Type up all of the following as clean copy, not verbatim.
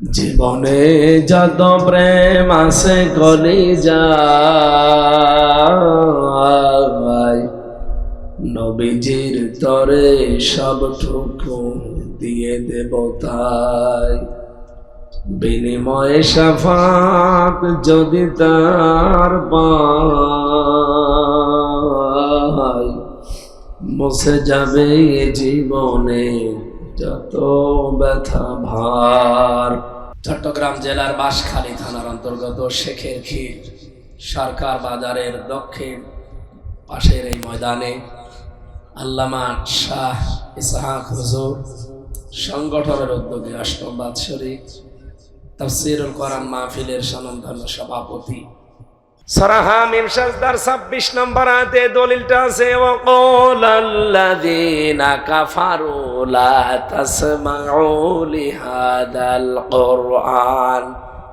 জীবনে যত প্রেম আছে কলিজায়, নবীজির তরে সবটুকু দিয়ে দেব তাই। বিনিময়ে শাফাত যদি তার পাই, মুছে যাবে জীবনে যত ব্যথা ভার। চট্টগ্রাম জেলার বাঁশখালী থানার অন্তর্গত শেখেরক্ষীর সরকার বাজারের দক্ষিণ পাশের এই ময়দানে আল্লামা শাহ ইসহাক হুজুর সংগঠনের উদ্যোগে অষ্টম বাৎসরিক তাফসীরুল কোরআন মাহফিলের স্বনামধন্য সভাপতি সূরা হামিম সাজদার 26 নম্বর আয়াতে দলিলটা আছে, ওয়াকালাল্লাযীনা কাফারু লা তাসমাউ লিহাদাল কুরআন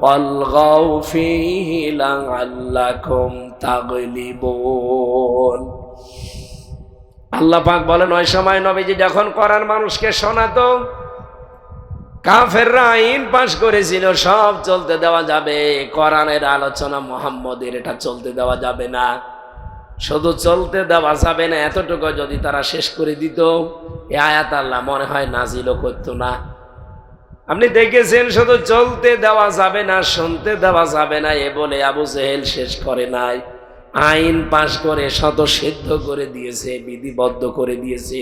ওয়ালগাউ ফীহি লাআল্লাকুম তাগলিবুন। আল্লাহ পাক বলেন, ওই সময় নবীজি যখন কোরআন মানুষকে শোনাতো, কাফেররা আইন পাশ করেছিল সব চলতে দেওয়া যাবে, কোরআনের আলোচনা মুহাম্মদের এটা চলতে দেওয়া যাবে না। শুধু চলতে দেওয়া যাবে না এতটুকু যদি তারা শেষ করে দিত, এই আয়াত আল্লাহ মনে হয় নাজিলও করতো না। আপনি দেখেছেন শুধু চলতে দেওয়া যাবে না, শুনতে দেওয়া যাবে না এ বলে আবু জেহেল শেষ করে নাই, আইন পাশ করে শত সিদ্ধ করে দিয়েছে, বিধিবদ্ধ করে দিয়েছে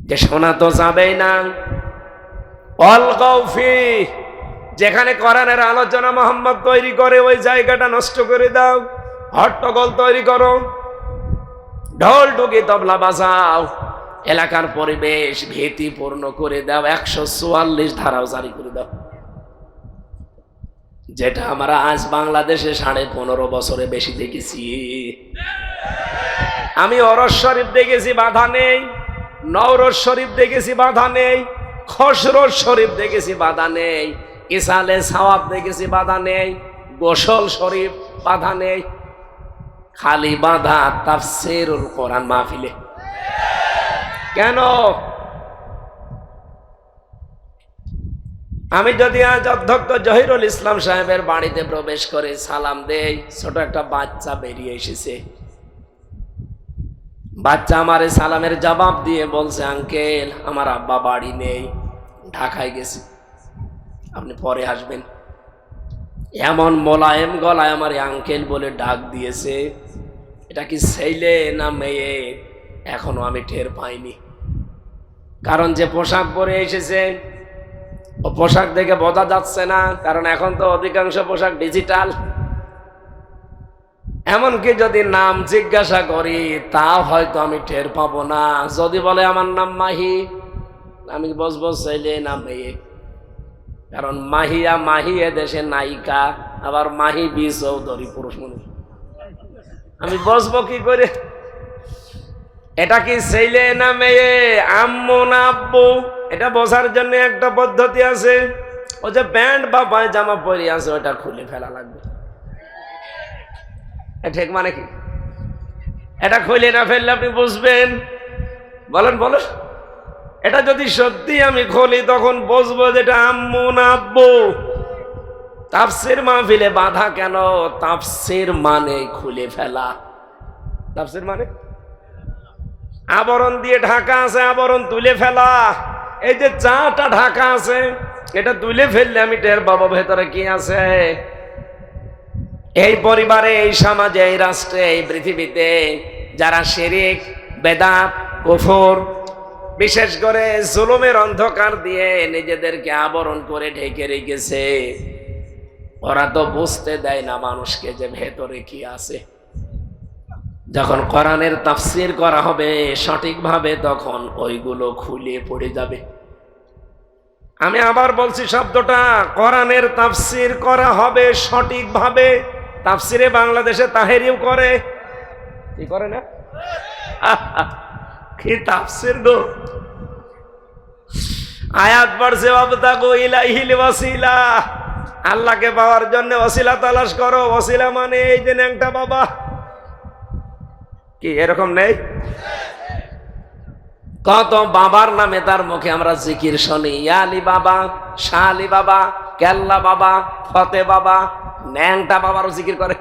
যে শোনা তো যাবেই না। যেখানে কোরআনের আলোচনা মোহাম্মদ তৈরি করে ওই জায়গাটা নষ্ট করে দাও, হট্টগোল তৈরি করো, ঢোল টুকি তবলা বাজাও, এলাকার পরিবেশ ভীতিপূর্ণ করে দাও, 144 ধারাও জারি করে দাও, যেটা আমরা আজ বাংলাদেশে 15.5 বছরে বেশি দেখেছি। আমি ওরস শরীফ দেখেছি বাধা নেই, নওরোজ শরীফ দেখেছি বাধা নেই, খসরোজ শরীফ দেখেছি বাধা নেই, ইসালে সাওয়াব দেখেছি বাধা নেই, গোসল শরীফ বাধা নেই, খালি বাধা তাফসীরুল কোরআন মাহফিলে। কেন? আমি যদি আজ অধ্যক্ষ জহিরুল ইসলাম সাহেবের বাড়িতে প্রবেশ করে সালাম দেই, ছোট একটা বাচ্চা বেরিয়ে এসেছে, বাচ্চা আমারে সালামের জবাব দিয়ে বলছে, আঙ্কেল আমার আব্বা বাড়ি নেই, ঢাকায় গেছে, আপনি পরে আসবেন। এমন মোলায়েম গলায় আমার আঙ্কেল বলে ডাক দিয়েছে, এটা কি ছেলে না মেয়ে এখনো আমি টের পাইনি। কারণ যে পোশাক পরে এসেছে ও পোশাক দেখে বোঝা যাচ্ছে না, কারণ এখন তো অধিকাংশ পোশাক ডিজিটাল। এমনকি যদি নাম জিজ্ঞাসা করি তাও হয়তো আমি টের পাবো না। যদি বলে আমার নাম মাহি, আমি বসবো ছেলে না মেয়ে, কারণ মাহিয়া মাহি এদেশে নায়িকা, আবার মাহি বি চৌধুরী পুরুষ মানুষ, আমি বসবো কি করে? এটা কি ছেলে না মেয়ে, আম্মু না আব্বু, এটা বোঝার জন্য একটা পদ্ধতি আছে। ও যে প্যান্ট বা পায়জামা পরে আছে ওটা খুলে ফেলা লাগবে, ঠিক মানে কি? এটা খুলে না ফেললে আপনি বুঝবেন? বলেন বলেন, এটা যদি সত্যি আমি খুলি তখন বুঝবো যেটা আম্মু না আব্বু। তাফসীর মাহফিলে বাধা কেন? তাফসীর মানে খুলে ফেলা। তাফসীর মানে আবরণ দিয়ে ঢাকা আছে, আবরণ তুলে ফেলা। এই যে চাটা ঢাকা আছে, এটা তুলে ফেললে আমি টের পাবো ভেতরে কি আছে। এই পরিবারে, এই সমাজে, এই রাষ্ট্রে, এই পৃথিবীতে যারা শিরক, বেদাত, কুফর, বিশেষ করে জুলুমের অন্ধকার দিয়ে নিজেদেরকে আবরণ করে ঢেকে রেখেছে, ওরা তো বুঝতে দেয় না মানুষকে যে ভেতরে কি আছে। যখন কোরআনের তাফসীর করা হবে সঠিকভাবে, তখন ওইগুলো খুলে পড়ে যাবে। আমি আবার বলছি শব্দটা, কোরআনের তাফসীর করা হবে সঠিকভাবে। তাফসীরে বাংলাদেশে তাহেরিও করে, কি করে না? কি তাফসীর গো! আয়াত পড়ছে, ওয়াবতাগু ইলাইহিল ওয়াসিলা, আল্লাহকে পাওয়ার জন্য ওসিলা তালাশ করো। ওসিলা মানে এই যে ন্যাংটা বাবা, কি এরকম নেই? কত বাবার নামে তার মুখে আমরা জিকির শুনি, ইয়া আলী বাবা, শাহ আলী বাবা, কেল্লা বাবা, ফতে বাবা, ন্যাংটা বাবারও জিকির করে।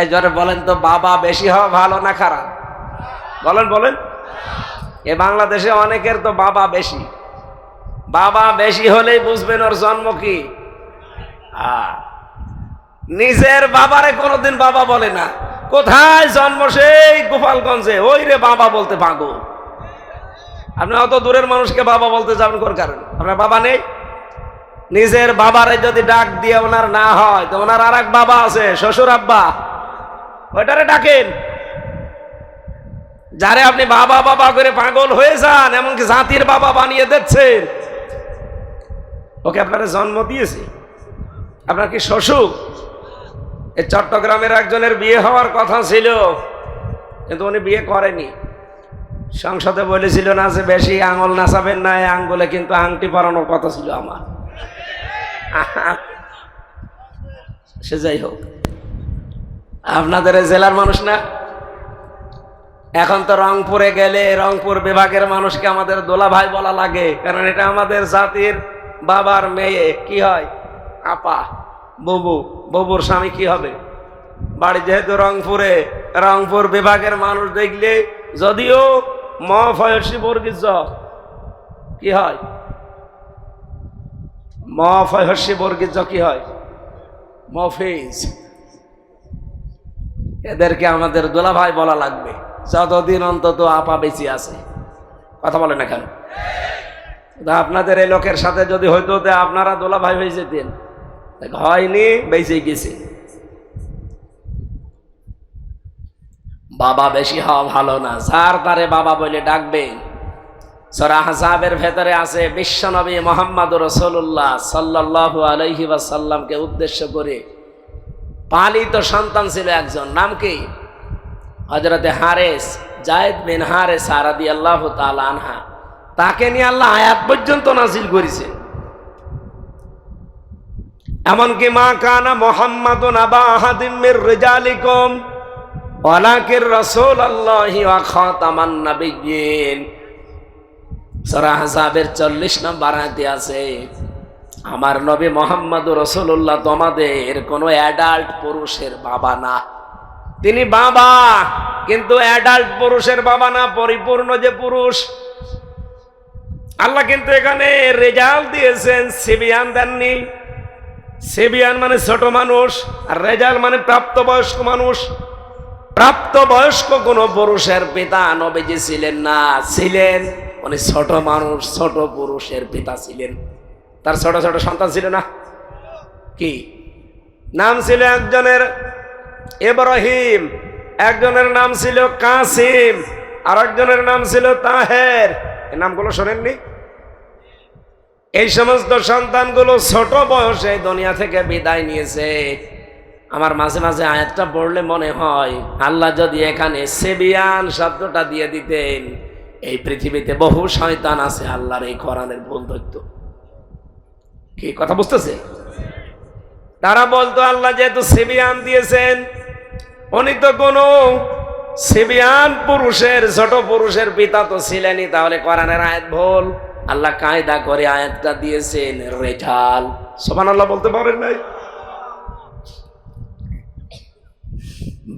এই জন্য বলেন তো, বাবা বেশি হওয়া ভালো না খারাপ? বলেন বলেন। এ বাংলাদেশে অনেকের তো বাবা বেশি। বাবা বেশি হলেই বুঝবেন ওর জন্ম কি। নিজের বাবারে কোনোদিন বাবা বলে না। কোথায় জন্ম? সেই গোপালগঞ্জে। ওই রে বাবা বলতে পাগল। আপনি অত দূরের মানুষকে বাবা বলতে যাবেন কোন কারণে? আপনার বাবা নেই? নিজের বাবারে যদি ডাক দিয়ে ওনার না হয়, তো ওনার আর এক বাবা আছে, শ্বশুর আব্বা, ওইটারে ডাকেন। যারে আপনি বাবা বাবা করে পাগল হয়ে যান, এমনকি জাতির বাবা বানিয়ে দিচ্ছেন, ওকে আপনারা জন্ম দিয়েছে। আপনার কি শ্বশুর? এই চট্টগ্রামের একজনের বিয়ে হওয়ার কথা ছিল, কিন্তু উনি বিয়ে করেনি। সংসদে বলেছিল না যে বেশি আঙুল নাচাবেন না, এই আঙ্গুলে কিন্তু আংটি পরানোর কথা ছিল আমার। সে যাই হোক, আপনাদের জেলার মানুষ না। এখন তো রংপুরে গেলে রংপুর বিভাগের মানুষকে আমাদের দোলা ভাই বলা লাগে, কারণ এটা আমাদের জাতির বাবার মেয়ে। কি হয়? আপা, বুবু। বুবুর স্বামী কি হবে? বাড়ি যেহেতু রংপুরে, রংপুর বিভাগের মানুষ দেখলে যদিও মফয়সী বর্গীজ কি হয়, মফয়সী বর্গীজ কি হয়, মফিজ। এদেরকে আমাদের দোলা ভাই বলা লাগবে যতদিন অন্তত আপা বেঁচে আছে। কথা বলে না কেন? আপনাদের এই লোকের সাথে যদি হয়তো আপনারা দোলা ভাই হয়ে যেতেন। হয়নি, বেঁচে গেছে। বাবা বেশি হওয়া ভালো না। যার তারে বাবা বলে ডাকবেন। সূরা আহজাবের ভেতরে আছে, বিশ্বনবী মুহাম্মদুর রাসূলুল্লাহ সাল্লাল্লাহু আলাইহি ওয়াসাল্লামকে উদ্দেশ্য করে পালিত সন্তান ছিল একজন। নাম কি? হযরতে হারেস, যায়েদ বিন হারেস রাদিয়াল্লাহু তাআলা আনহা। তাকে নিয়ে আল্লাহ আয়াত পর্যন্ত নাযিল করেছে। এমনকি মা কানা মুহাম্মাদুন আবা আহাদিম মির রিজালিকুম ওয়ালাকিন রাসূলুল্লাহি ওয়া খাতামান নাবিয়্যিন। সূরা আহজাবের 40 নম্বর আয়াতে আছে, আমার নবী মুহাম্মদুর রাসূলুল্লাহ তোমাদের কোনো অ্যাডাল্ট পুরুষের বাবা না। তিনি বাবা, কিন্তু অ্যাডাল্ট পুরুষের বাবা না, পরিপূর্ণ যে পুরুষ। আল্লাহ কিন্তু এখানে রেজাল্ট দিয়েছেন, সিবিয়ান দেননি। সিবিয়ান মানে ছোট মানুষ, আর রেজাল্ট মানে প্রাপ্তবয়স্ক মানুষ। প্রাপ্তবয়স্ক কোন পুরুষের পিতা নবীজি ছিলেন না। ছিলেন উনি ছোট মানুষ, ছোট পুরুষের পিতা ছিলেন। তার ছোট ছোট সন্তান ছিল না? কি নাম ছিল? একজনের ইব্রাহিম, একজনের নাম ছিল কাসিম, আর একজনের নাম ছিল তাহের। এই নামগুলো শোনেননি? এই সমস্ত সন্তানগুলো ছোট বয়সে দুনিয়া থেকে বিদায় নিয়েছে। আমার মাঝে মাঝে আয়াতটা পড়লে মনে হয়, আল্লাহ যদি এখানে সেবিয়ান শব্দটা দিয়ে দিতেন, এই পৃথিবীতে বহু শয়তান আছে আল্লাহর এই কোরআনের ভুল ধরত। কি কথা বুঝতেছে? তারা বলতো আল্লাহ যেহেতু সেবিয়ান দিয়েছেন, উনি তো কোনো সেবিয়ান পুরুষের, ছোট পুরুষের পিতা তো ছিলেনই, তাহলে কোরআনের আয়াত ভুল। আল্লাহ কায়দা করে আয়াতটা দিয়েছেন রেজাল। সুবহানাল্লাহ বলতে পারেন নাই?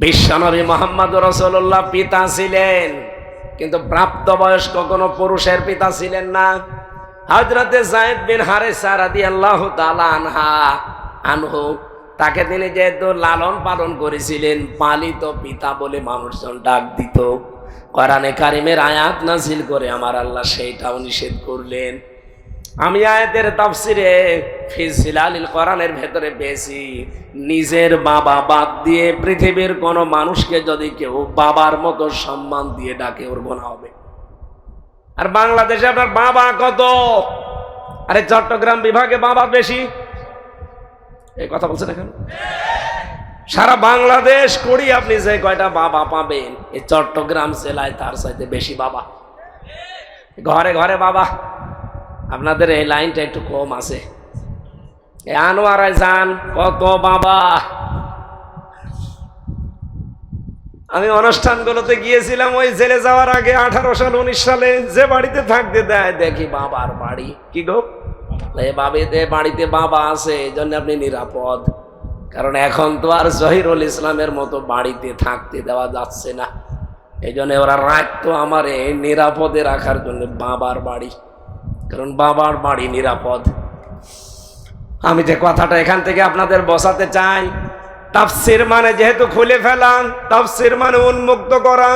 বিশ্বনবী মুহাম্মদুর রাসূলুল্লাহ পিতা ছিলেন, কিন্তু প্রাপ্তবয়স্ক কোনো পুরুষের পিতা ছিলেন না। হযরতে যায়েদ বিন হারেসা রাদিয়াল্লাহু তাআলা আনহু, তাকে তিনি যেহেতু লালন পালন করেছিলেন, পালিত পিতা বলে মানুষজন ডাক দিত। কোরআনে কারিমের আয়াত নাযিল করে আমার আল্লাহ সেইটাও নিষেধ করলেন। আমি আয়াতের তাফসিরে ফি জিলালিল কোরআনের ভেতরে পেয়েছি, নিজের বাবা বাদ দিয়ে পৃথিবীর কোন মানুষকে যদি কেউ বাবার মতো সম্মান দিয়ে ডাকে, ওর গুনাহ হবে। আর বাংলাদেশে আপনার বাবা কত? আরে চট্টগ্রাম বিভাগে বাবা বেশি। এই কথা বলছেন এখন? সারা বাংলাদেশ করি আপনি যে কয়টা বাবা পাবেন, এই চট্টগ্রাম জেলায় তার চাইতে বেশি বাবা। ঘরে ঘরে বাবা। আপনাদের এই লাইনটা একটু কম আছে। এই আনোয়ারায় যান, কত বাবা। আমি অনুষ্ঠানগুলোতে গিয়েছিলাম ওই জেলে যাওয়ার আগে 18 সাল 19 সালে, যে বাড়িতে থাকতে দেয় দেখি বাবার বাড়ি। কি গো, বাড়িতে বাবা আছে, এই জন্য আপনি নিরাপদ। কারণ এখন তো আর জহিরুল ইসলামের মতো বাড়িতে থাকতে দেওয়া যাচ্ছে না, এই জন্য ওরা রাখতো আমার নিরাপদে রাখার জন্য বাবার বাড়ি, কারণ বাবার বাড়ি নিরাপদ। আমি যে কথাটা এখান থেকে আপনাদের বসাতে চাই, তাফসীর মানে যেহেতু খুলে ফেলা, তাফসীর মানে উন্মুক্ত করা।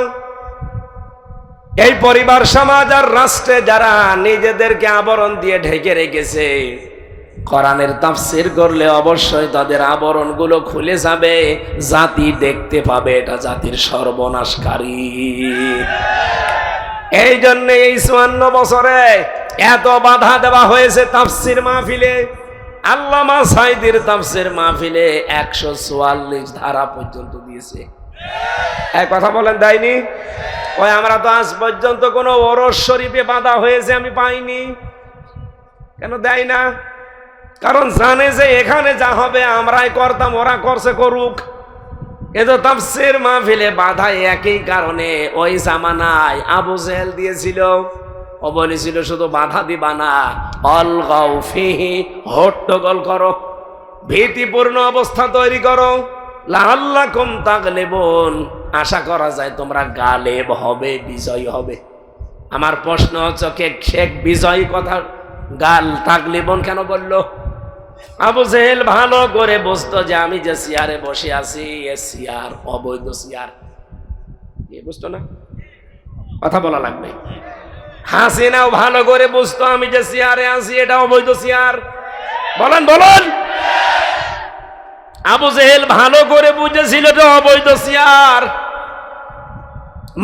এই পরিবার সমাজ আর রাষ্ট্রে যারা নিজেদেরকে আবরণ দিয়ে ঢেকে রেখেছে, কোরআনের তাফসীর করলে অবশ্যই তাদের আবরণগুলো খুলে যাবে, জাতি দেখতে পাবে এটা জাতির সর্বনাশকারী। এই জন্য এই 54 বছরে এত বাধা দেওয়া হয়েছে তাফসীর মাহফিলে। আল্লামা সাঈদীর তাফসীর মাহফিলে 144 ধারা পর্যন্ত দিয়েছে। এক কথা বলেন, দেয়নি? ওই আমরা তো আজ পর্যন্ত কোনো ওরস শরীফে বাধা হয়েছে আমি পাইনি। কেন দেয় না? কারণ জানে যে এখানে যা হবে আমরাই করতাম, ওরা করছে করুক। কিন্তু তাফসীর মাহফিলে বাধা একই কারণে। ওই জামানায় আবু জেহেল দিয়েছিল, ও বলেছিল শুধু বাধা দিবা না, অলগাও ফিহি, হট্টগোল করো, ভীতিপূর্ণ অবস্থা তৈরি করো, লাআল্লাকুম তাগলিবুন, আশা করা যায় তোমরা গালেব হবে, বিজয়ী হবে। আমার প্রশ্ন হচ্ছে, শেখ বিজয়ী কথা গাল তাগলিবুন কেন বললো? আবু জেহেল ভালো করে বুঝতো যে আমি যে চেয়ারে বসে আছি এ চেয়ার অবৈধ চেয়ার, বুঝতো না? কথা বলা লাগবে। হাসিনাও ভালো করে বুঝতো আমি যে চেয়ারে আছি এটা অবৈধ চেয়ার। বলেন বলেন। আবু জেহেল ভালো করে বুঝেছিল এটা অবৈধ চেয়ার।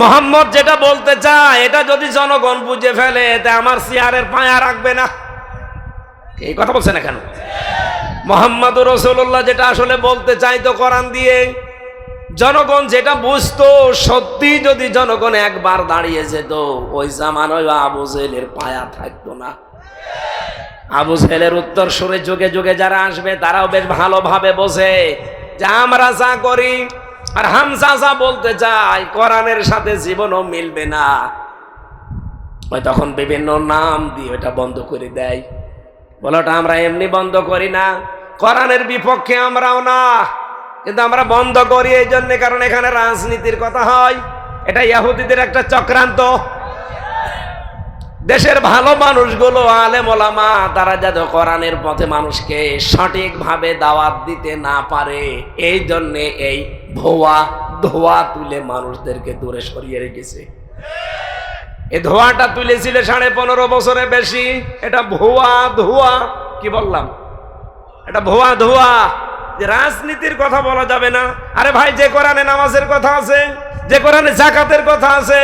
মোহাম্মদ যেটা বলতে চায় এটা যদি জনগণ বুঝে ফেলে তা আমার চেয়ারের পায়া রাখবে না। এই কথা বলছে না কেন? মুহাম্মদুর রাসূলুল্লাহ যেটা আসলে বলতে চাইতো কোরআন দিয়ে, জনগণ যেটা বুঝতো, সত্যি যদি জনগণ একবার দাঁড়িয়ে যেত ওই জামানায় আবু জেহেলের পায়া থাকতো না। আবু জেহেলের উত্তর সুরে যুগে যুগে যারা আসবে তারাও বেশ ভালোভাবে বোঝে যে আমরা যা করি আর হামজা যা বলতে চাই কোরআনের সাথে জীবনও মিলবে না। ওই তখন বিভিন্ন নাম দিয়ে ওটা বন্ধ করে দেয়। বলোটা আমরা এমনি বন্ধ করি না, কোরআনের বিপক্ষে আমরাও না, কিন্তু আমরা বন্ধ করি এই জন্য কারণ এখানে রাজনীতির কথা হয়। এটা ইহুদিদের একটা চক্রান্ত। দেশের ভালো মানুষগুলো আলেম ওলামা তারা যাতে কোরআনের পথে মানুষকে সঠিকভাবে দাওয়াত দিতে না পারে, এই জন্য এই ভুয়া ধোয়া তুলে মানুষদেরকে দূরে সরিয়ে রেখেছে। এই ধোয়াটা তুলেছিল 15.5 বছরে বেশি। এটা ভুয়া ধোয়া। কি বললাম? এটা ভুয়া ধোয়া। যে রাজনীতির কথা বলা যাবে না। আরে ভাই, যে কোরআনে নামাজের কথা আছে, যে কোরআনে যাকাতের কথা আছে,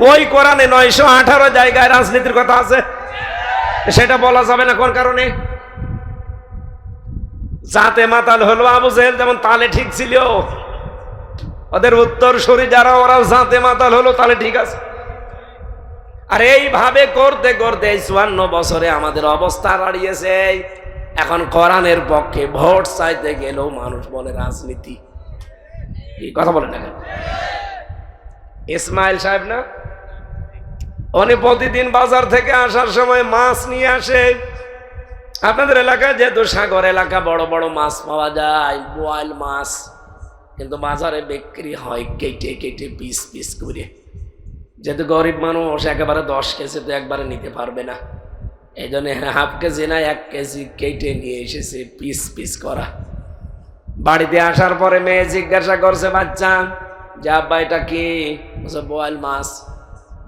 ওই কোরআনে 918 জায়গায় রাজনীতির কথা আছে, সেটা বলা যাবে না কোন কারণে? জাতে মাতাল হলো আবু জেহেল, যেমন তালে ঠিক ছিল। ওদের উত্তর সরি যারা, ওরাও জাতে মাতাল হলো, তালে ঠিক আছে। আর এইভাবে করতে করতে 54 বছরে আমাদের অবস্থা দাঁড়িয়েছে। এখন কোরআনের পক্ষে ভোট চাইতে গেলেও মানুষ বলে রাজনীতি। এই কথা বলে না? ইসমাইল সাহেব না, উনি প্রতিদিন বাজার থেকে আসার সময় মাছ নিয়ে আসে। আপনাদের এলাকায় যেহেতু সাগর এলাকা, বড় বড় মাছ পাওয়া যায়, বোয়াল মাছ, কিন্তু বাজারে বিক্রি হয় কেটে কেটে পিস পিস করে। যেহেতু গরিব মানুষ একেবারে 10 কেজি তো একবারে নিতে পারবে না, এই জন্য হাফ কেজি না 1 কেজি কেটে নিয়ে এসেছে পিস পিস করা। বাড়িতে আসার পরে মেয়ে জিজ্ঞাসা করছে বাচ্চা যে আব্বা এটা কি? বোয়াল মাছ।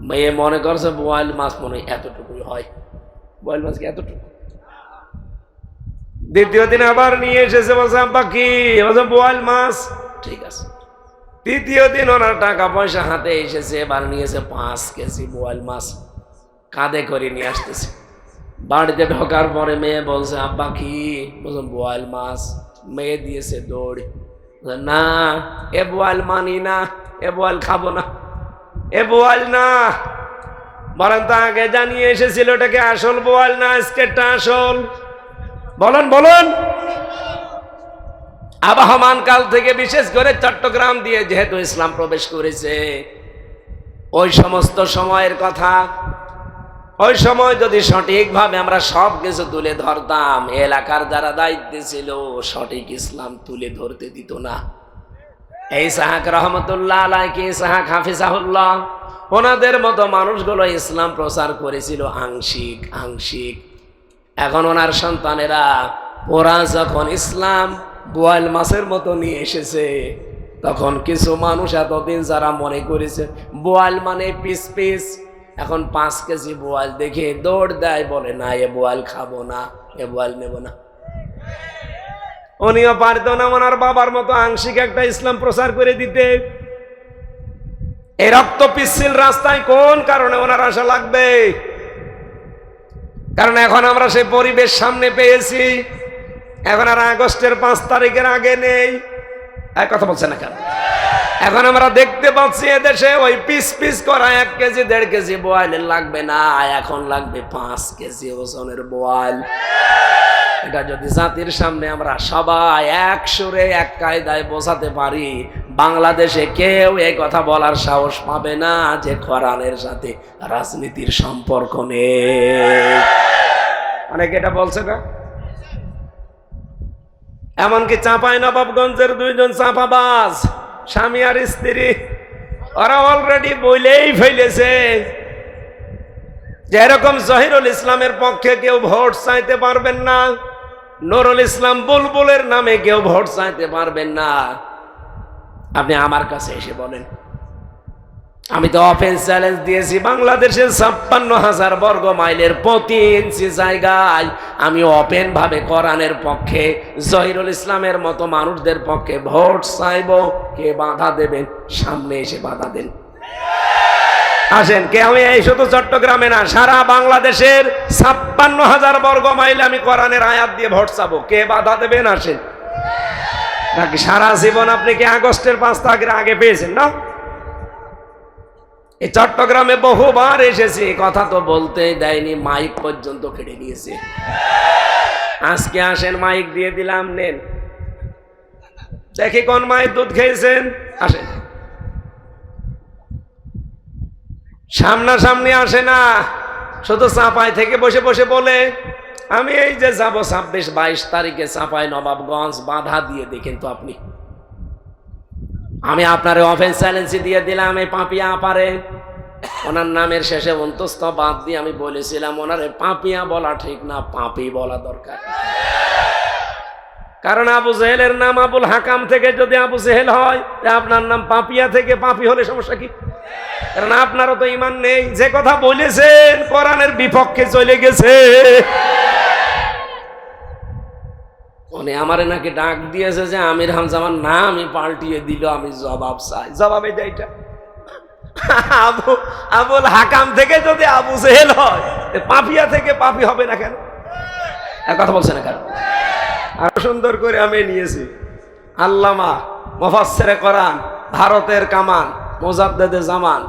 মেয়ে মনে করছে বোয়াল মাছ মনে এতটুকুই হয়, বোয়াল মাছ কি এতটুকু? দ্বিতীয় দিন আবার নিয়ে এসেছে, বলছে আব্বা কি? বলছে বোয়াল মাছ। ঠিক আছে। তৃতীয় দিন ওনার টাকা পয়সা হাতে এসেছে, এবার নিয়েছে 5 কেজি বোয়াল মাছ, কাঁধে করে নিয়ে আসতেছে। বাড়িতে ঢোকার পরে মেয়ে বলছে আব্বা কি? বলছে বোয়াল মাছ। মেয়ে দিয়েছে দৌড়, না এ বোয়াল মানি না, এ বোয়াল খাবো না, এ বোয়াল না। বলেন তো আগে জানিয়ে এসেছিল এটাকে আসল বোয়াল না আজকেরটা আসল? বলেন বলেন। আবহমান কাল থেকে বিশেষ করে চট্টগ্রাম দিয়ে যেহেতু ইসলাম প্রবেশ করেছে, ওই সমস্ত সময়ের কথা, ওই সময় যদি সঠিকভাবে আমরা সব কিছু তুলে ধরতাম, এলাকার যারা দায়িত্বে ছিল সঠিক ইসলাম তুলে ধরতে দিত না। এই ইসহাক রহমতুল্লাহ আলাইহি, ইসহাক হাফিজাহুল্লাহ, ওনাদের মতো মানুষগুলো ইসলাম প্রচার করেছিল আংশিক আংশিক। এখন ওনার সন্তানেরা ওরা যখন ইসলাম বোয়াল মাছের মতো নিয়ে এসেছে, তখন কিছু মানুষ এতদিন যারা মনে করেছে বোয়াল মানে পিস পিস, এখন 5 কেজি বোয়াল দেখে দৌড় দেয়, বলে না এ বোয়াল খাবো না, এ বোয়াল নেব না। উনিও পারত না ওনার বাবার মতো আংশিক একটা ইসলাম প্রচার করে দিতে। এই রক্ত পিচ্ছিল রাস্তায় কোন কারণে ওনার আশা লাগবে? কারণ এখন আমরা সেই পরিবেশ সামনে পেয়েছি। এখন আর আগস্টের 5 তারিখের আগে নেই। কথা বলছে না কেন? এখন আমরা দেখতে পাচ্ছি এদেশে ওই পিস পিস করা 1 কেজি 1.5 কেজি বোয়ালের লাগবে না, এখন লাগবে 5 কেজি ওজনের বোয়াল। এটা যদি জাতির সামনে আমরা সবাই এক সুরে এক কায়দায় বোঝাতে পারি, বাংলাদেশে কেউ এই কথা বলার সাহস পাবে না যে কোরআনের সাথে রাজনীতির সম্পর্ক নেই। অনেকে এটা বলছে না। এমনকি চাঁপাইনবাবগঞ্জের 2 জন চাঁপাবাজ, স্বামী আর স্ত্রী, ওরা অলরেডি বলেই ফেলেছে যে এরকম জহিরুল ইসলামের পক্ষে কেউ ভোট চাইতে পারবেন না, নুরুল ইসলাম বুলবুলের নামে কেউ ভোট চাইতে পারবেন না। আপনি আমার কাছে এসে বলেন। আমি তো ওপেন চ্যালেঞ্জ দিয়েছি, বাংলাদেশের 56,000 বর্গ মাইলের প্রতি ইঞ্চি জায়গায় আমি ওপেন ভাবে কোরআনের পক্ষে, জহিরুল ইসলামের মতো মানুষদের পক্ষে ভোট চাইব। কে বাধা দেবেন? সামনে এসে বাধা দেন। আসেন। কে? আমি এই শুধু চট্টগ্রামে না, সারা বাংলাদেশের 56,000 বর্গ মাইল আমি কোরআনের আয়াত দিয়ে ভোট চাবো। কে বাধা দেবেন? আসেন। নাকি সারা জীবন আপনি কি আগস্টের 5 তারিখের আগে পেয়েছেন? না। এই চট্টগ্রামে বহুবার এসেছি, কথা তো বলতেই দেয়নি, মাইক পর্যন্ত কেড়ে নিয়েছে। আজকে আসেন, মাইক দিয়ে দিলাম, নেন দেখি কোন মায়ের দুধ খেয়েছেন। আসেন। সামনাসামনি আসে না, শুধু চাঁপাই থেকে বসে বসে বলে আমি এই যে যাব 26-22 তারিখে চাঁপাইনবাবগঞ্জ, বাধা দিয়ে দেখেন তো আপনি। আমি আপনার অফেন্স চ্যালেঞ্জ দিয়ে দিলাম। এই পাপিয়া পারে, ওনার নামের শেষে অন্তস্থ বাদ দিয়ে আমি বলেছিলাম ওনারে পাপিয়া বলা ঠিক না, পাপি বলা দরকার। কারণ আবু জেহেলের নাম আবুল হাকাম থেকে যদি আবু জেহেল হয়, আপনার নাম পাপিয়া থেকে পাপি হলে সমস্যা কি? কারণ আপনারও তো ঈমান নেই। যে কথা বলেছেন কোরআনের বিপক্ষে চলে গেছে। উনি আমারে নাকি ডাক দিয়েছে যে আমির হামজা আমার নামই পাল্টিয়ে দিল, আমি জবাব চাই। জবাব এইটা, আবুল হাকাম থেকে যদি আবু জেহেল হয়, পাপিয়া থেকে পাপি হবে না কেন? কথা বলছে না কেন? আর সুন্দর করে আমি নিয়েছি আল্লামা মুফাসসিরে কোরআন, ভারতের কামান, মুজাদ্দেদে জামান,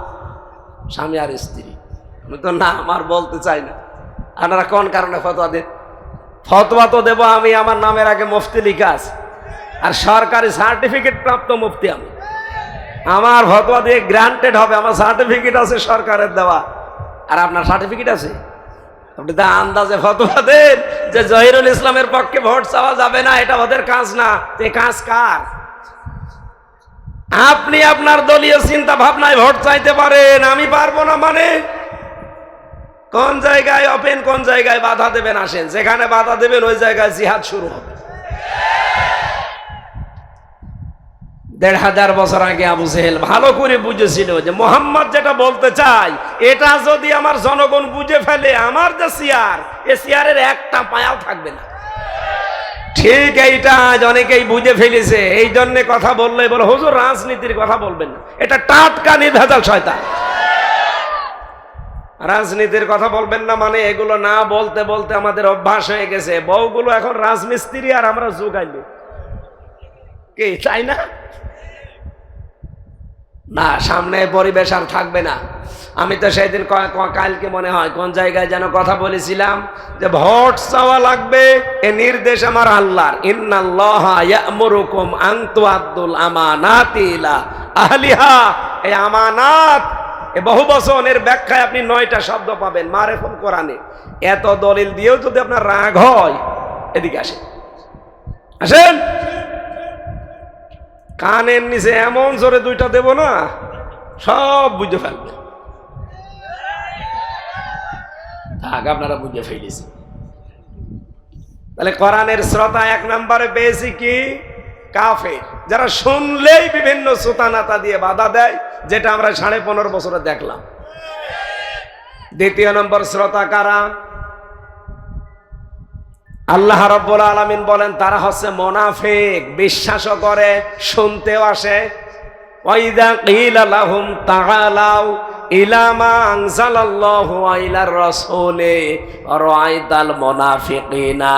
স্বামী আর স্ত্রী। আমি তো না আমার বলতে চাই না। আপনারা কোন কারণে ফতোয়া দেন? ফতোয়া তো দেব আমি, আমার নামের আগে মুফতি লিখা আছে, আর সরকারি সার্টিফিকেট প্রাপ্ত মুফতি আমি। আমার ফতোয়া দিয়ে গ্রান্টেড হবে, আমার সার্টিফিকেট আছে সরকারের দেওয়া। আর আপনার সার্টিফিকেট আছে? আপনি তো আন্দাজে ফতোয়া দেন যে জহিরুল ইসলামের পক্ষে ভোট চাওয়া যাবে না, এটা ওদের কাজ না। এই কাজ কার? আপনি আপনার দলীয় চিন্তা ভাবনায় ভোট চাইতে পারেন, আমি পারবো না। মানে কোন জায়গায় ওপেন, কোন জায়গায় বাধা দেবেন? আসেন। যেখানে বাধা দেবেন ওই জায়গায় জিহাদ শুরু হবে। 1,500 বছর আগে আবু জেহেল ভালো করে বুঝেছিল যে মোহাম্মদ যেটা বলতে চাই, এটা যদি আমার জনগণ বুঝে ফেলে, আমার যে চেয়ার, এ চেয়ারের একটা পায়াও থাকবে না। ঠিক এইটা আজ অনেকেই বুঝে ফেলেছে। এই জন্য কথা বললে বলে হুজুর রাজনীতির কথা বলবেন না, এটা টাটকা নির্ভেজাল শয়তান। রাজনীতির কথা বলবেন না মানে এগুলো না বলতে বলতে আমাদের অভ্যাস হয়ে গেছে। বউগুলো এখন রাজমিস্ত্রি আর আমরা যোগাইলে কি চাই না। না, সামনে পরিবেশ আর থাকবে না। আমি তো সেদিন কালকে মনে হয় কোন জায়গায় যেন কথা বলেছিলাম যে ভোট চাওয়া লাগবে, এ নির্দেশ আমার আল্লাহর। ইন্নাল্লাহা ইয়া'মুরুকুম আন তুআদ্দুল আমানাতি ইলা আহলিহা। এই আমানাত, এই বহু বচনের ব্যাখ্যায় আপনি 9টা শব্দ পাবেন মারেফুল কোরআনে। এত দলিল দিয়েও যদি আপনার রাগ হয়, এদিকে আসেন, আসেন। কানের নিচে এমন জোরে 2টা দেব না, সব বুঝে ফেলবে। থাক, আপনারা বুঝে ফেলেছি। তাহলে কোরআনের শ্রোতা 1 নম্বরে পেয়েছি কি? কাফের, যারা শুনলেই বিভিন্ন সুতানাতা দিয়ে বাধা দেয়, যেটা আমরা 15.5 বছরে দেখলাম। 2 নম্বর শ্রোতা কারা? আল্লাহ রাব্বুল আলামিন বলেন তারা হচ্ছে মুনাফিক, বিশ্বাসও করে, শুনতেও আসে। ওয়াইদা কিলা লাহুম তাআলাউ ইলা মা আনজালাল্লাহু ওয়া ইলার রাসূলি রাআইতাল মুনাফিকিনা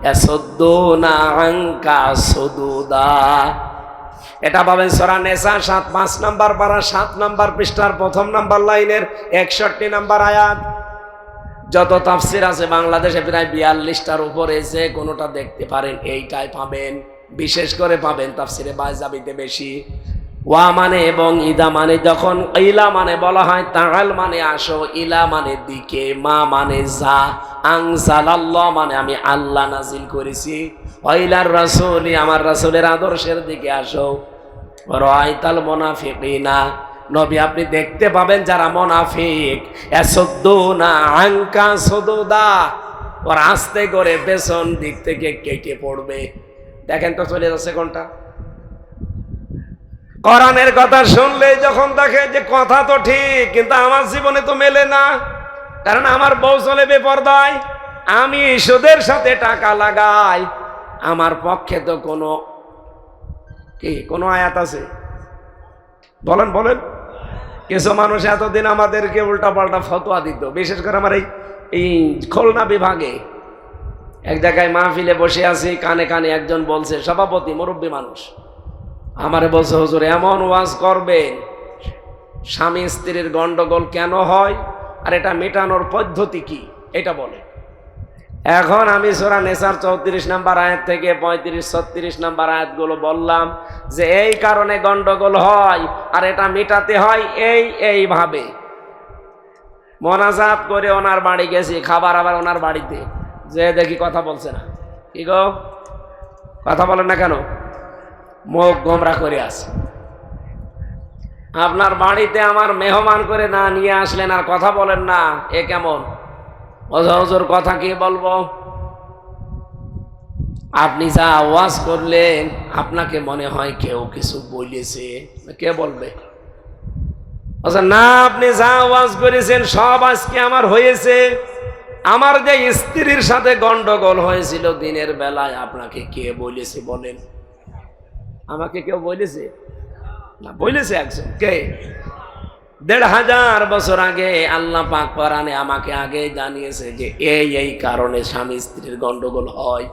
ইয়াসুদ্দুনা আনকা সুদুদা। এটা পাবেন সূরা নিসা 5 নম্বর পারা 7 নম্বর পৃষ্ঠার 1 নম্বর লাইনের 61 নম্বর আয়াত। যত তাফসির আছে বাংলাদেশে প্রায় 42টার উপরে, যে কোনোটা দেখতে পারেন এইটাই পাবেন। বিশেষ করে পাবেন তাফসিরে বাইজাবিতে বেশি। ওয়া মানে এবং ইদা মানে, যখন ইলা মানে বলা হয়, তাআল মানে আসো, ইলা মানে দিকে, মা মানে যা, আনজালাল্লাহ মানে আমি আল্লাহ নাজিল করেছি, ওয়া ইলার রাসূলি আমার রাসূলের আদর্শের দিকে আসো, রাআইতাল মুনাফিকিনা নবী আপনি দেখতে পাবেন যারা মুনাফিক, ইয়াসুদ্দুনা আনকা সুদুদা, ওর আস্তে করে পেছন দিক থেকে কেটে পড়বে। দেখেন তো চলে যাচ্ছে কোনটা। কোরআনের কথা শুনলে যখন দেখে যে কথা তো ঠিক, কিন্তু আমার জীবনে তো মেলে না, কারণ আমার বউ চলে বেপরদায়, আমি সুদের সাথে টাকা লাগাই, আমার পক্ষে তো কোনো আয়াত আছে? বলেন বলেন। কিছু মানুষ এতদিন আমাদেরকে উল্টা পাল্টা ফতোয়া দিত, বিশেষ করে আমার এই খুলনা বিভাগে এক জায়গায় মাহফিলে বসে আছি, কানে কানে একজন বলছে, সভাপতি মুরব্বী মানুষ, আমারে বলছে হুজুর এমন ওয়াজ করবেন স্বামী স্ত্রীর গন্ডগোল কেন হয় আর এটা মেটানোর পদ্ধতি কি, এটা বলে। এখন আমি সূরা নিসার 34 নম্বর আয়াত থেকে 35-36 নম্বর আয়াতগুলো বললাম যে এই কারণে গন্ডগোল হয় আর এটা মেটাতে হয় এইভাবে। মোনাজাত করে ওনার বাড়ি গেছি, খাবার আবার ওনার বাড়িতে, যে দেখি কথা বলছে না। কি গো, কথা বলেন না কেন? মুখ গোমরা করে আছে। আপনার বাড়িতে আমার মেহমান করে না নিয়ে আসলেন আর কথা বলেন না, এ কেমন? হুজুর কথা কি বলবো? আপনি যা ওয়াজ করলেন আপনাকে মনে হয় কেউ কিছু বলেছে, কে বলবে? না, আপনি যা ওয়াজ করেছেন সব আজকে আমার হয়েছে। আমার যে স্ত্রীর সাথে গন্ডগোল হয়েছিল দিনের বেলায়, আপনাকে কে বলেছে বলেন? আমাকে কেউ বলেছে না? বলেছে একজন। কে? 1500 বছর আগে আল্লাহ পাক কোরআনে আমাকে আগে জানিয়েছে যে এই কারণে স্বামী স্ত্রীর গন্ডগোল হয়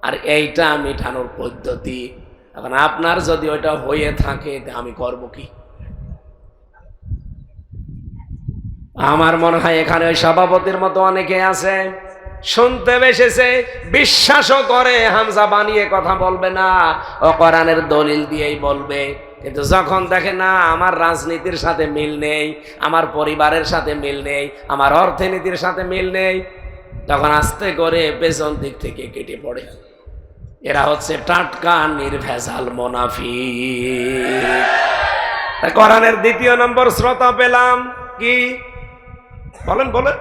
আর এইটা মেটানোর পদ্ধতি। এখন আপনার যদি ওইটা হয়ে থাকে আমি করব কি? আমার মনে হয় এখানে ওই সভাপতির মতো অনেকে আছে, শুনতে বেসেছে, বিশ্বাসও করে, হামজা বানিয়ে কথা বলবে না, ও কোরআনের দলিল দিয়েই বলবে। কিন্তু যখন দেখে না আমার রাজনীতির সাথে মিল নেই, আমার পরিবারের সাথে মিল নেই, আমার অর্থনীতির সাথে মিল নেই, তখন আস্তে করে পেছন দিক থেকে কেটে পড়ে। এরা হচ্ছে টাটকা নির্ভেজাল মুনাফিক। কোরআনের 2 নম্বর শ্রোতা পেলাম কি? বলেন বলেন।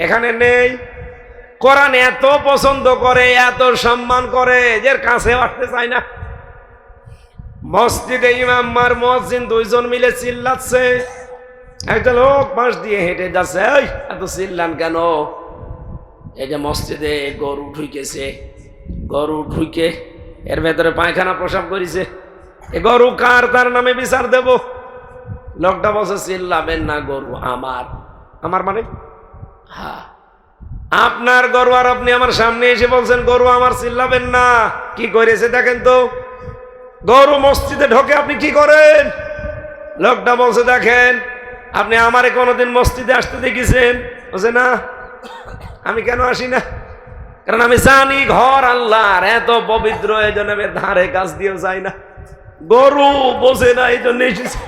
এখানে নেই। কোরআন এত পছন্দ করে, এত সম্মান করে যে কাছে আসতে চায় না। মসজিদে ইমাম আর মুয়াজ্জিন 2 জন মিলে চিল্লাচ্ছে, একটা লোক পাশ দিয়ে হেঁটে যাচ্ছে, এই এত চিল্লান কেন? এই যে মসজিদে গরু ঢুকেছে, গরু ঢুকে এর ভেতরে পায়খানা প্রসাব করেছে, এ গরু কার? তার নামে বিচার দেব। লোকটা বলছে চিল্লাবেন না, গরু আমার। আমার মানে? হ্যাঁ, আপনার গরু আর আপনি আমার সামনে এসে বলছেন গরু আমার, চিল্লাবেন না। কি করেছে দেখেন তো? গরু মসজিদে ঢোকে আপনি কি করেন? লোকটা বলছে, দেখেন আপনি আমারে কোনোদিন মসজিদে আসতে দেখেছেন? বলছে, না। আমি কেন আসি না? কারণ আমি জানি ঘর আল্লাহর এত পবিত্র, এই জন্য আমি ধারে কাছ দিয়েও যাই না। গরু বোঝে না, এই জন্য এসেছি।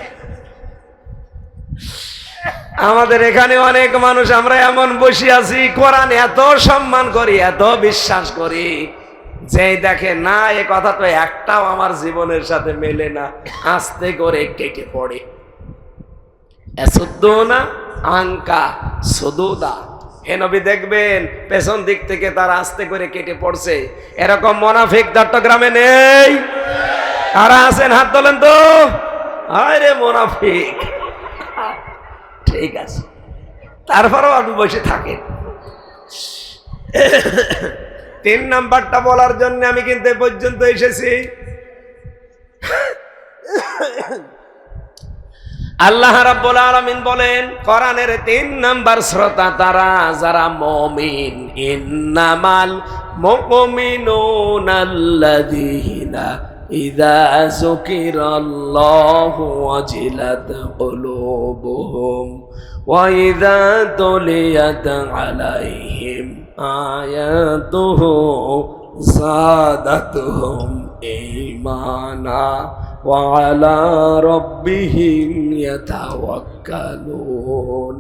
আমাদের এখানে অনেক মানুষ আমরা এমন বসে আছি, কোরআন এত সম্মান করি, এত বিশ্বাস করি, যে দেখে না এ কথা তো একটাও আমার জীবনের সাথে মেলে না, আস্তে করে কেটে পড়ে। এসুদ্দুনা আনকা সুদুদা। হে নবী, দেখবেন পেছন দিক থেকে তার আস্তে করে কেটে পড়ছে। এরকম মুনাফিক চট্টগ্রামে নেই? কারা আছেন হাত তোলেন তো। আরে মুনাফিক, ঠিক আছে, তারপরেও আপনি বসে থাকেন। 3 নাম্বারটা বলার জন্য আমি কিন্তু এ পর্যন্ত এসেছি। আল্লাহ রাব্বুল আলামিন বলেন, কোরআনের 3 নাম্বার শ্রোতা তারা যারা মুমিন। ইন্নামাল মুমিনুনাল্লাযীনা ইযা যুকিরাল্লাহু ওয়াজিলাত কুলুবুহুম ওয়া ইযা তুলিয়াত আলাইহিম আয়াতুহু যাদাতুহুম ঈমানা ওয়া আলা রাব্বিহিম ইয়াতাওয়াক্কালুন।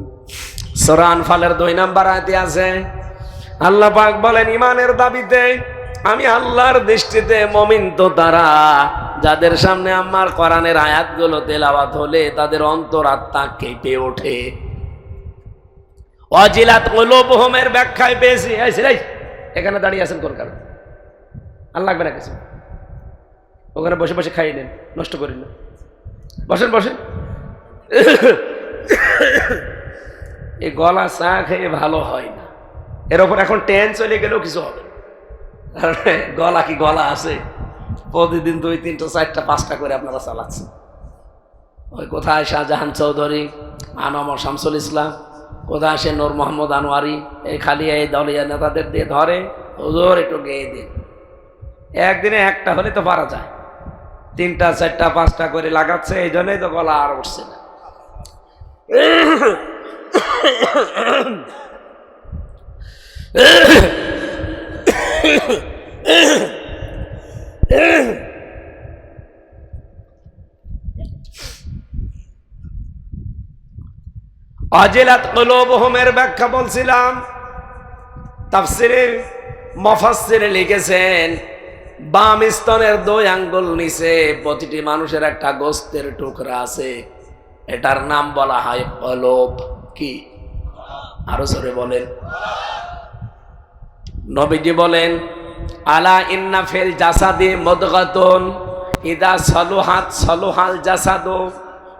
সূরা আনফালের 2 নাম্বার আয়াতে আছে, আল্লাহ পাক বলেন, ঈমানের দাবিতে আমি আল্লাহর দৃষ্টিতে মুমিন তো তারা যাদের সামনে আমার কোরআনের আয়াতগুলো তেলাওয়াত হলে তাদের অন্তরাত্মা কেঁপে ওঠে। ওয়াজিলাত কুলুবুহুমের ব্যাখ্যায় পেয়েছি। এখানে দাঁড়িয়ে আছেন কোন কারণে? আল্লাহ লাগবে না কিছু, ওখানে বসে বসে খাইয়ে নেন, নষ্ট করেন না। বসেন বসেন। এই গলা চা খেয়ে ভালো হয় না, এর ওপর এখন টেন চলে গেলেও কিছু হবে না। গলা কি গলা আছে? প্রতিদিন 2, 3, 4, 5টা করে আপনারা চালাচ্ছেন। ওই কোথায় শাহজাহান চৌধুরী, আনোয়ার শামসুল ইসলাম, কোথায় আসে নূর মোহাম্মদ আনোয়ারি, এই খালি এই দলীয় নেতাদের দিয়ে ধরে, হুজুর একটু গেয়ে দিন। একদিনে একটা হলে তো পারা যায়, 3টা 4টা 5টা করে লাগাচ্ছে, এই জন্যই তো গলা আর উঠছে না। ওয়াজিলাত কুলুবুহুমের ব্যাখ্যা বলছিলাম। তাফসিরে মুফাসসিরে লিখেছেন, বাম স্তনের 2 আঙ্গুল নিচে প্রতিটি মানুষের একটা গোস্তের টুকরা আছে, এটার নাম বলা হয় কলব। কি? আরো জোরে বলেন। নবীজি বলেন, আলা ইন্না ফিল জাসাদি মুদগাতুন ইদা সালুহাত সালুহাল জাসাদু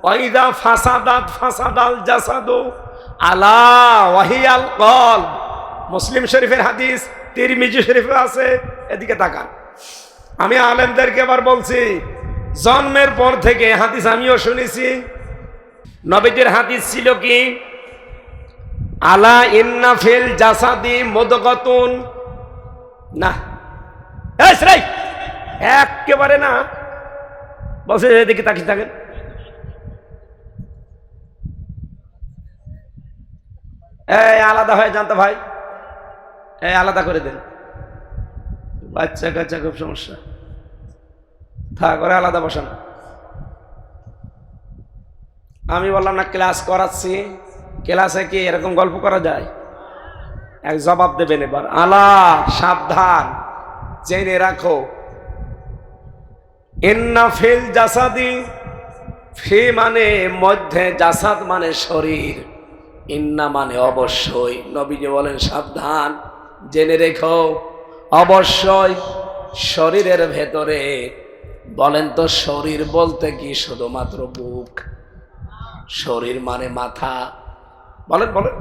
ওয়া ইদা ফাসাদাত ফাসাদাল জাসাদু আলা ওয়াহিয়াল কলব। মুসলিম শরীফের হাদিস, তিরমিজি শরীফে আছে। এদিকে তাকান। আমি আলেমদেরকে এবার বলছি, জন্মের পর থেকে হাদিস আমিও শুনেছি। নবীজির হাদিস ছিল কি, আলা ইন্না ফিল জাসাদি মুদগাতুন। না, একেবারে না, বলছে এদিকে তাকিয়ে থাকেন। এই আলাদা হয়ে যান তো ভাই, এই আলাদা করে দেন। বাচ্চা কাচ্চা খুব সমস্যা, থাক করে আলাদা বসান। আমি বললাম না ক্লাস করাচ্ছি, ক্লাসে কি এরকম গল্প করা যায়? এক জবাব দেবেন এবার। আলা, সাবধান, জেনে রাখো, ইন্না ফিল জাসাদি, ফি মানে মধ্যে, জাসাদ মানে শরীর, ইন্না মানে অবশ্যই। নবীজি বলেন সাবধান, জেনে রেখো, অবশ্যই শরীরের ভেতরে। বলেন তো শরীর বলতে কি শুধুমাত্র বুক? শরীর মানে মাথা। বলেন বলেন।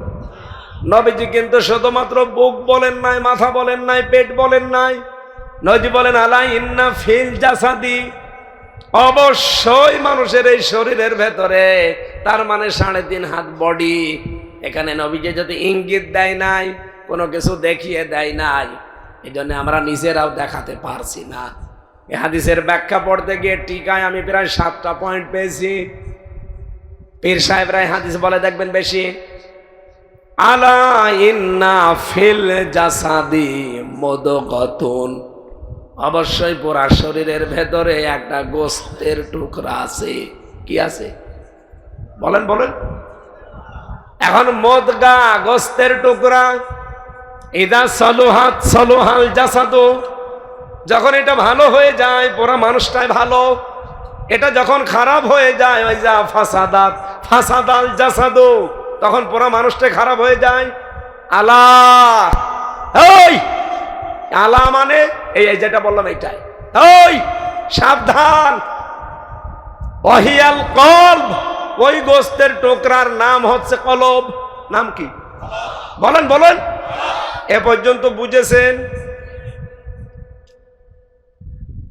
নবীজি কিন্তু শুধুমাত্র বুক বলেন নাই, মাথা বলেন নাই, পেট বলেন নাই। নবীজি বলেন আলা ইন্না ফিল জাসাদি, অবশ্যই মানুষের এই শরীরের ভেতরে, তার মানে 3.5 হাত বডি। এখানে নবীজি যদি ইঙ্গিত দেয় নাই, কোনো কিছু দেখিয়ে দেয় নাই, এই জন্য আমরা নিজেরাও দেখাতে পারছি না। এই হাদিসের ব্যাখ্যা পড়তে গিয়ে টিকায় আমি প্রায় 7টা পয়েন্ট পেয়েছি। পীর সাহেবরাই হাদিস বলে দেখবেন বেশি, আলা ইন্না ফিল জাসাদি মুদগাতুন, অবশ্যই পুরা শরীরের ভেতরে একটা গোস্তের টুকরা আছে। কি আছে বলেন বলেন? এখন মুদগা গোস্তের টুকরা, ইদা সলুহাত সলুহাল জাসাদু, যখন এটা ভালো হয়ে যায় পুরা মানুষটাই ভালো, এটা যখন খারাপ হয়ে যায় ওই যা ফাসাদাত ফাসাদাল জাসাদু, তখন পুরা মানুষটাই খারাপ হয়ে যায়। আলা, ওই আলা মানে এই যেটা বললাম এইটাই, ওই সাবধান, ওহিয়াল কলব, ওই গোস্তের টুকরার নাম হচ্ছে কলব। নাম কি বলেন বলেন? এ পর্যন্ত বুঝেছেন?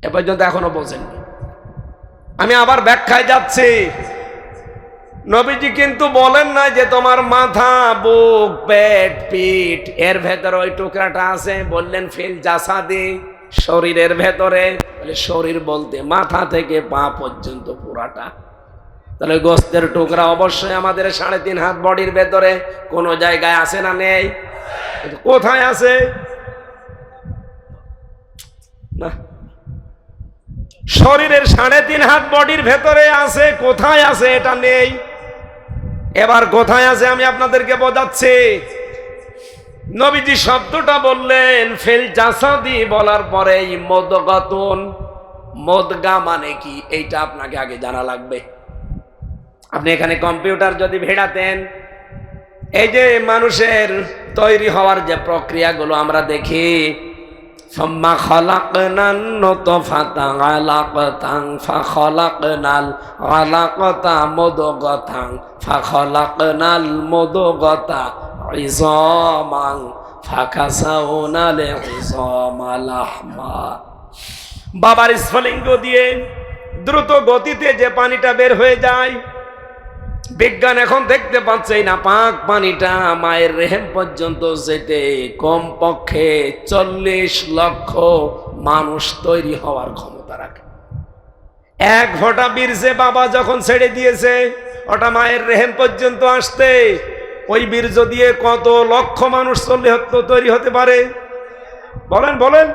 এ পর্যন্ত এখনো বোঝেননি। আমি আবার ব্যাখ্যায় যাচ্ছি। নবীজি কিন্তু বলেন না যে তোমার মাথা, বুক, পেট, পিঠ এর ভেতরে ওই টুকরাটা আছে, বললেন ফিল জাসাদি, শরীরের ভেতরে। শরীর বলতে মাথা থেকে পা পর্যন্ত পুরাটা। তাহলে গোস্তের টুকরা অবশ্যই আমাদের 3.5 হাত বডির ভেতরে কোন জায়গায় আছে না নেই? কোথায় আছে? না, শরীরের 3.5 হাত বডির ভেতরে আছে, কোথায় আছে এটা নেই। এবার কোথায় আছে আমি আপনাদেরকে বোঝাচ্ছি। নবীজি শব্দটা বললেন ফিল জাসাদি, বলার পরে মুদগাতুন, মুদগা মানে কি এইটা আপনাকে আগে জানা লাগবে। আপনি এখানে কম্পিউটার যদি ভিড়াতেন, এই যে মানুষের তৈরি হওয়ার যে প্রক্রিয়াগুলো আমরা দেখি, সুম্মা খালাকনান নুতফাতা আলাকাতান ফাখালাকনাল আলাকাতা মুদগাতান ফাখালাকনাল মুদগাতা ইযামান ফাকাসাউনাল ইযামা লাহমা। বাবার স্ফলিঙ্গ দিয়ে দ্রুত গতিতে যে পানিটা বের হয়ে যায়, বিজ্ঞান এখন দেখতে পাচ্ছে না পাক পানিটা মায়ের রেহেম পর্যন্ত যেতে কমপক্ষে 40 লক্ষ মানুষ তৈরি হওয়ার ক্ষমতা রাখে। 1 ফোঁটা বীর্যে বাবা যখন ছেড়ে দিয়েছে, ওটা মায়ের রেহেম পর্যন্ত আসতে ওই বীর্য দিয়ে কত লক্ষ মানুষ তৈরি হতে পারে বলেন বলেন?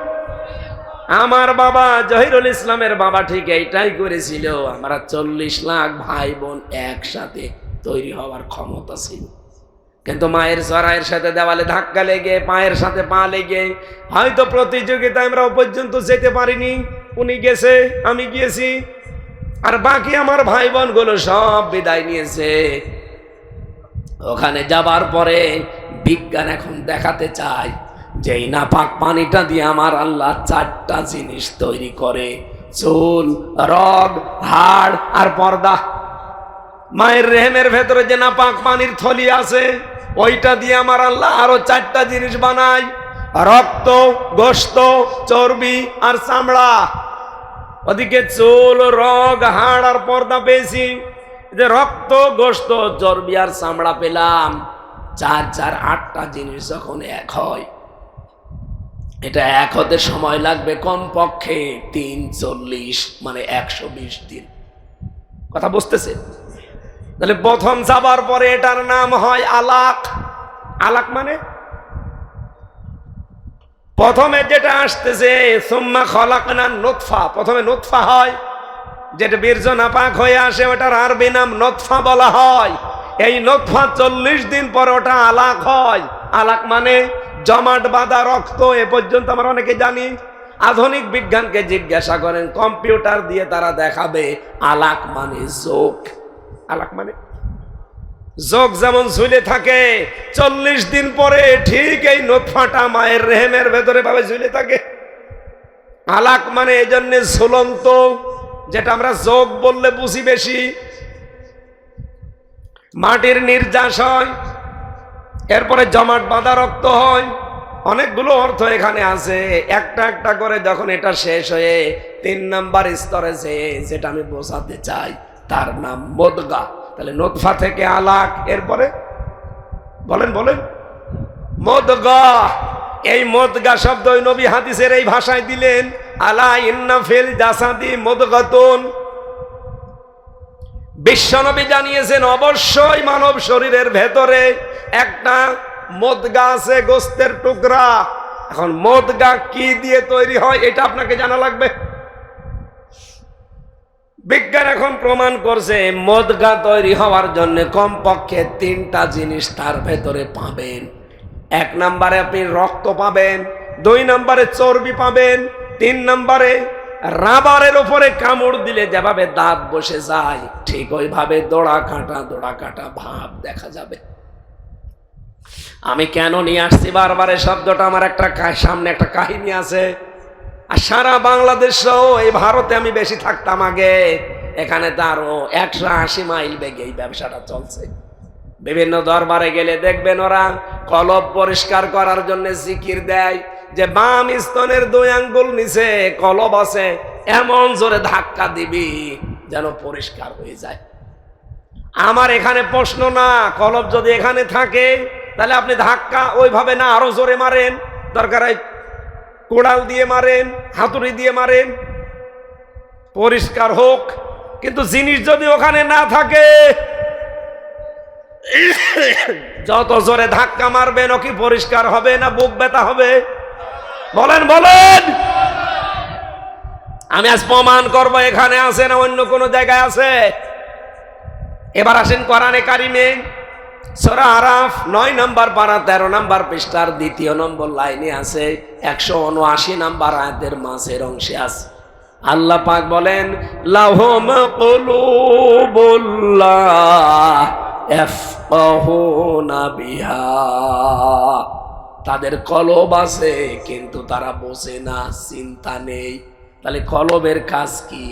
আমার বাবা জহিরুল ইসলামের বাবা ঠিক এইটাই করেছিল। আমরা 40 লাখ ভাই বোন একসাথে তৈরি হওয়ার ক্ষমতা ছিল, কিন্তু মায়ের চড়াইয়ের সাথে দেওয়ালে ধাক্কা লেগে, পায়ের সাথে পা লেগে হয়তো প্রতিযোগিতায় আমরা পর্যন্ত যেতে পারিনি। উনি গেছে, আমি গিয়েছি, আর বাকি আমার ভাই বোন গুলো সব বিদায় নিয়েছে। ওখানে যাবার পরে বিজ্ঞান এখন দেখাতে চায় যে এই নাপাক পানিটা দিয়ে আমার আল্লাহ 4টা জিনিস তৈরি করে, চুল, রগ, হাড় আর পর্দা। মায়ের রেহেমের ভেতরে যে নাপাক পানির থলি আছে, ওইটা দিয়ে আমার আল্লাহ আরো 4টা জিনিস বানায়, রক্ত, গোশত, চর্বি আর চামড়া। ওদিকে চুল, রগ, হাড় আর পর্দা পেয়েছি, যে রক্ত, গোশত, চর্বি আর চামড়া পেলাম। 4 8টা জিনিস যখন এক হয়, এটা এক হতে সময় লাগবে কমপক্ষে 340 মানে 120 দিন। কথা বুঝতেছে? তাহলে প্রথম যাবার পরে এটার নাম হয় আলাক। আলাক মানে প্রথমে যেটা আসতেছে সুম্মা খলাকনান নুতফা, প্রথমে নুতফা হয়, যেটা বীর্য নাপাক হয়ে আসে ওটার আরবি নাম নুতফা বলা হয়। এই নুতফা 40 দিন পর ওটা আলাক হয়। আলাক মানে জমাট বাঁধা রক্ত। এ পর্যন্ত আমরা অনেকে জানি। আধুনিক বিজ্ঞানকে জিজ্ঞাসা করেন, কম্পিউটার দিয়ে তারা দেখাবে আলাক মানে যোগ। আলাক মানে যোগ যেমন ঝুলে থাকে, 40 দিন পরে ঠিক এই নুতফাটা মায়ের রেহেমের ভেতরে ভাবে ঝুলে থাকে। আলাক মানে এই জন্য ঝুলন্ত, যেটা আমরা যোগ বললে বুঝি বেশি। মাটির নির্যাস হয়, এরপরে জমাট বাঁধা রক্ত হয়। অনেকগুলো অর্থ এখানে আছে, একটা একটা করে যখন এটা শেষ হয়ে 3 নাম্বার স্তরে যেটা আমি বোঝাতে চাই তার নাম মুদগা। তাহলে নুতফা থেকে আলাক, এরপরে বলেন বলেন মুদগা। এই মুদগা শব্দ ওই নবী হাদিসের এই ভাষায় দিলেন, আলা ইন্না ফিল জাসাদি মুদগাতুন। বিশ্বনবী জানিয়েছেন অবশ্যই মানব শরীরের ভেতরে একটা মদগা আছে, গোস্তের টুকরা। এখন মদগা কি দিয়ে তৈরি হয় এটা আপনাকে জানা লাগবে। বিজ্ঞান এখন প্রমাণ করছে মদগা তৈরি হওয়ার জন্য কমপক্ষে 3টা জিনিস তার ভেতরে পাবেন। 1 নম্বরে আপনি রক্ত পাবেন, 2 নম্বরে চর্বি পাবেন, 3 নম্বরে রাবারের উপরে কামড় দিলে যেভাবে দাঁত বসে যায় ঠিক ওইভাবে দোড়া কাটা ভাব দেখা যাবে। আমি কেন নিয়ে আসছি বারবার এই শব্দটা, আমার একটা সামনে একটা কাহিনী আছে। আর সারা বাংলাদেশ সহ এই ভারতে আমি বেশি থাকতাম আগে, এখানে তো আরো 180 মাইল বেগে এই ব্যবসাটা চলছে। বিভিন্ন দরবারে গেলে দেখবেন ওরা কলব পরিষ্কার করার জন্য জিকির দেয় যে বাম স্তনের 2 আঙ্গুল নিচে কলব আছে, এমন জোরে ধাক্কা দিবি যেন পরিষ্কার হয়ে যায়। আমার এখানে প্রশ্ন না, কলব যদি এখানে থাকে তাহলে আপনি ধাক্কা ওইভাবে না, আরো জোরে মারেন, দরকার হয় কোড়াল দিয়ে মারেন, হাতুড়ি দিয়ে মারেন, পরিষ্কার হোক। কিন্তু জিনিস যদি ওখানে না থাকে যত জোরে ধাক্কা মারবেন ও কি পরিষ্কার হবে না বুক ব্যথা হবে? বলেন বলেন। আমি আজ প্রমাণ করব এখানে আছে না অন্য কোন জায়গায় আছে। এবার আসেন কোরআনে কারিমে সূরা আরাফ 9 নম্বর পারা 13 নম্বর পৃষ্ঠার 2 নম্বর লাইনে আছে, 179 নম্বর আয়াতের মাঝের অংশে আছে। আল্লাহ পাক বলেন লাহুম কুলুবুল লা ইয়াফকাহুনা বিহা, তাদের কলব আছে কিন্তু তারা বোঝে না, চিন্তা নেই। তাহলে কলবের কাজ কি?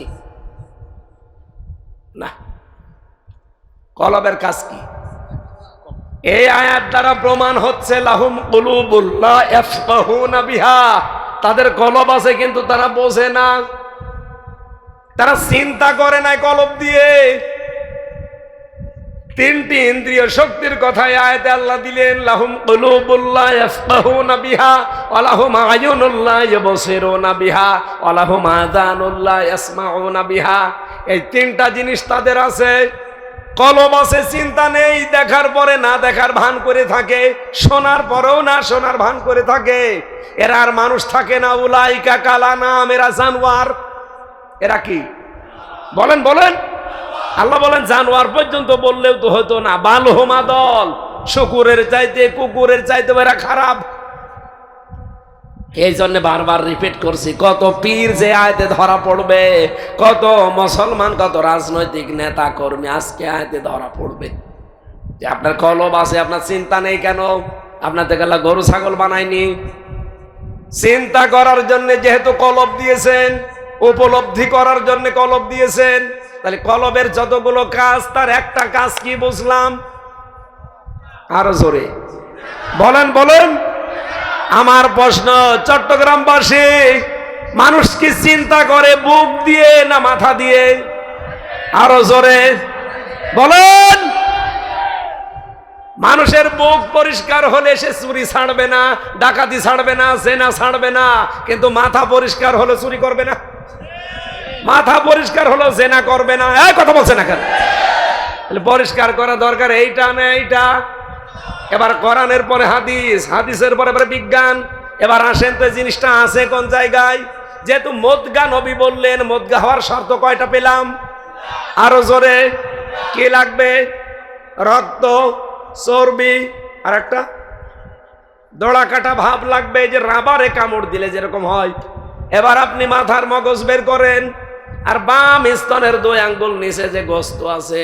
না, কলবের কাজ কি? এই আয়াত দ্বারা প্রমাণ হচ্ছে লাহুম কুলুবুল লা ইয়াফকাহুনা বিহা, তাদের কলব আছে কিন্তু তারা বোঝে না, তারা চিন্তা করে না কলব দিয়ে। 3টি ইন্দ্রিয় শক্তির কথাই আয়াতে আল্লাহ দিলেন, লাহুম কুলুবুল লা ইয়াফকাহুনা বিহা ওয়া লাহুম আয়ুনুল লা ইউবসিরুনা বিহা ওয়া লাহুম আযানুল লা ইয়াসমাউনা বিহা। এই 3টা জিনিস তাদের আছে। কলব আছে, চিন্তা নেই, দেখার পরে না দেখার ভান করে থাকে, শোনার পরেও না শোনার ভান করে থাকে। এরা আর মানুষ থাকে না, উলাইকা কালানাম, এরা জানোয়ার। এরা কি? বলেন বলেন। আল্লাহ বলেন জানোয়ার পর্যন্ত বললেও তো হতো না, বালহুমা দল, শুকুরের চাইতে কুকুরের চাইতে এরা খারাপ। এই জন্য বারবার রিপিট করছি, কত পীর যে আয়াতে ধরা পড়বে, কত মুসলমান, কত রাজনৈতিক নেতা কর্মী আজকে আয়াতে ধরা পড়বে যে আপনার কলব আছে, আপনার চিন্তা নেই কেন? আপনার থেকে আল্লাহ গরু ছাগল বানায়নি। চিন্তা করার জন্য যেহেতু কলব দিয়েছেন, উপলব্ধি করার জন্য কলব দিয়েছেন, তাহলে কলবের যতগুলো কাজ তার একটা কাজ কি বুঝলাম? আরো জোরে বলেন বলেন। আমার প্রশ্ন, চট্টগ্রামবাসী মানুষ কি চিন্তা করে বুক দিয়ে না মাথা দিয়ে? আরো জোরে বলেন। মানুষের বুক পরিষ্কার হলে সে চুরি ছাড়বে না, ডাকাতি ছাড়বে না, জেনা ছাড়বে না, কিন্তু মাথা পরিষ্কার হলে চুরি করবে না, মাথা পরিষ্কার হলো জেনা করবে না। এই কথা বলছে না কেন? পরিষ্কার করা দরকার এইটা না এইটা। এবার কোরআনের পরে হাদিস, হাদিসের পরে বিজ্ঞান। এবার আসেন তো জিনিসটা আছে কোন জায়গায়? যেহেতু মদগা নবী বললেন, মদগা হওয়ার শর্ত কয়টা পেলাম? আরো জোরে। কি লাগবে? রক্ত, চর্বি, আর একটা দোড়া কাটা ভাব লাগবে, যে রাবারে কামড় দিলে যেরকম হয়। এবার আপনি মাথার মগজ বের করেন, আর বাম স্তনের 2 আঙ্গুল নিচে যে গোস্ত আছে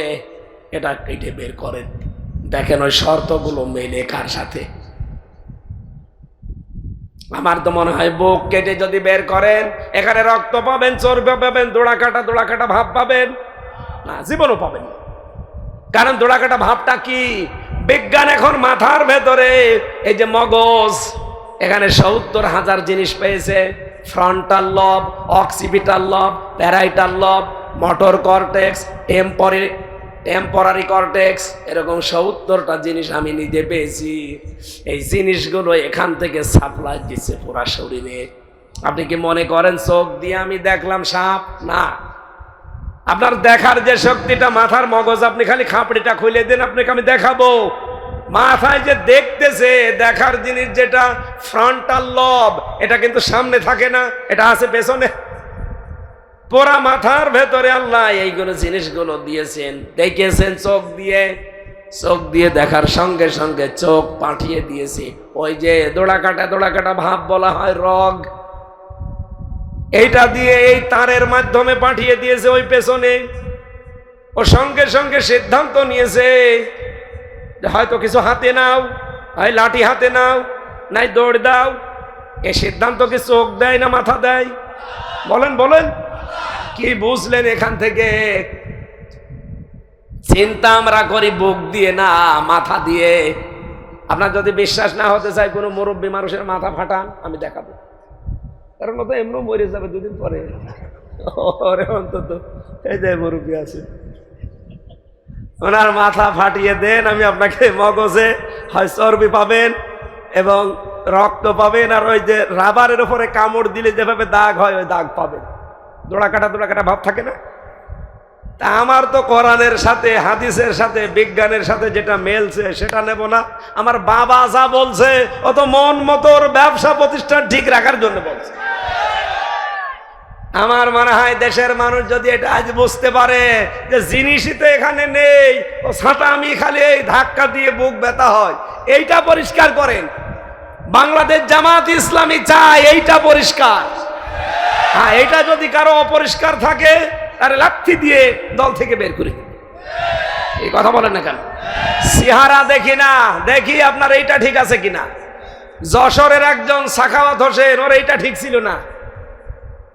এটা কেটে বের করেন। দেখেন ওই শর্তগুলো মেলে কার সাথে? আমার তো মনে হয় বুক কেটে যদি বের করেন, এখানে রক্ত পাবেন, চর্বি পাবেন, দোড়া কাটা ভাব পাবেন না, জীবনও পাবেন। কারণ দোড়া কাটা ভাবটা কি? বিজ্ঞান এখন মাথার ভেতরে এই যে মগজ, এখানে 70,000 জিনিস পেয়েছে। ফ্রন্টাল লব, অক্সিপিটাল লব, প্যারাইটাল লব, মোটর কর্টেক্স, টেম্পোরারি কর্টেক্স, এরকম 70টা জিনিস আমি নিজে পেয়েছি। এই জিনিসগুলো এখান থেকে সাপ্লাই দিচ্ছে পুরা শরীরে। আপনি কি মনে করেন চোখ দিয়ে আমি দেখলাম সাপ? না, আপনার দেখার যে শক্তিটা, মাথার মগজ, আপনি খালি খাপড়িটা খুলে দেন, আপনাকে আমি দেখাবো। মাথায় যে দেখতেছে, দেখার জিনিস যেটা ফ্রন্টাল লব, এটা কিন্তু সামনে থাকে না, এটা আছে পেছনে। পুরা মাথার ভেতরে আল্লাহ এইগুলো জিনিসগুলো দিয়েছেন, দেখেছেন চোখ দিয়ে দেখার সঙ্গে সঙ্গে চোখ পাঠিয়ে দিয়েছে ওই যে দোড়া কাটা ভাব বলা হয় রগ, এইটা দিয়ে এই তারের মাধ্যমে পাঠিয়ে দিয়েছে ওই পেছনে। ও সঙ্গে সঙ্গে সিদ্ধান্ত নিয়েছে হয়তো কিছু হাতে নাও, হয় লাঠি হাতে নাও, নাই দৌড় দাও। এই সিদ্ধান্ত কি চোখ দেয় না মাথা দেয়? বলেন কি বুঝলেন এখান থেকে? চিন্তা আমরা করি বুক দিয়ে না মাথা দিয়ে। আপনার যদি বিশ্বাস না হতে চাই, কোনো মুরব্বী মানুষের মাথা ফাটান, আমি দেখাবো। কারণ ও তো এমনি মরে যাবে দুদিন পরে। ওরে অন্তত এই যে মুরব্বী আছে, ওনার মাথা ফাটিয়ে দেন, আমি আপনাকে মগজে হয় চর্বি পাবেন এবং রক্ত পাবেন, আর ওই যে রাবারের উপরে কামড় দিলে যেভাবে দাগ হয় ওই দাগ পাবেন। দোড়া কাটা ভাব থাকে না? তা আমার তো কোরআনের সাথে, হাদিসের সাথে, বিজ্ঞানের সাথে যেটা মেলছে সেটা নেব না? আমার বাবা যা বলছে ও তো মন মতোর ব্যবসা প্রতিষ্ঠান ঠিক রাখার জন্য বলছে। আমার মনে হয় দেশের মানুষ যদি এটা আজ বুঝতে পারে যে জিনিসই তো এখানে নেই, ও ছাতা আমি খালি এই ধাক্কা দিয়ে বুক ব্যথা হয়, এইটা পরিষ্কার করেন। বাংলাদেশ জামাত ইসলামী চায় এইটা পরিষ্কার। হ্যাঁ, এইটা যদি কারো অপরিষ্কার থাকে তাহলে লাঠি দিয়ে দল থেকে বের করে দিন। এই কথা বলেন না কেন? সিহারা দেখি না, দেখি আপনার এইটা ঠিক আছে কিনা। যশোরের একজন সাখাওয়াত হোসেন, ওর এইটা ঠিক ছিল না,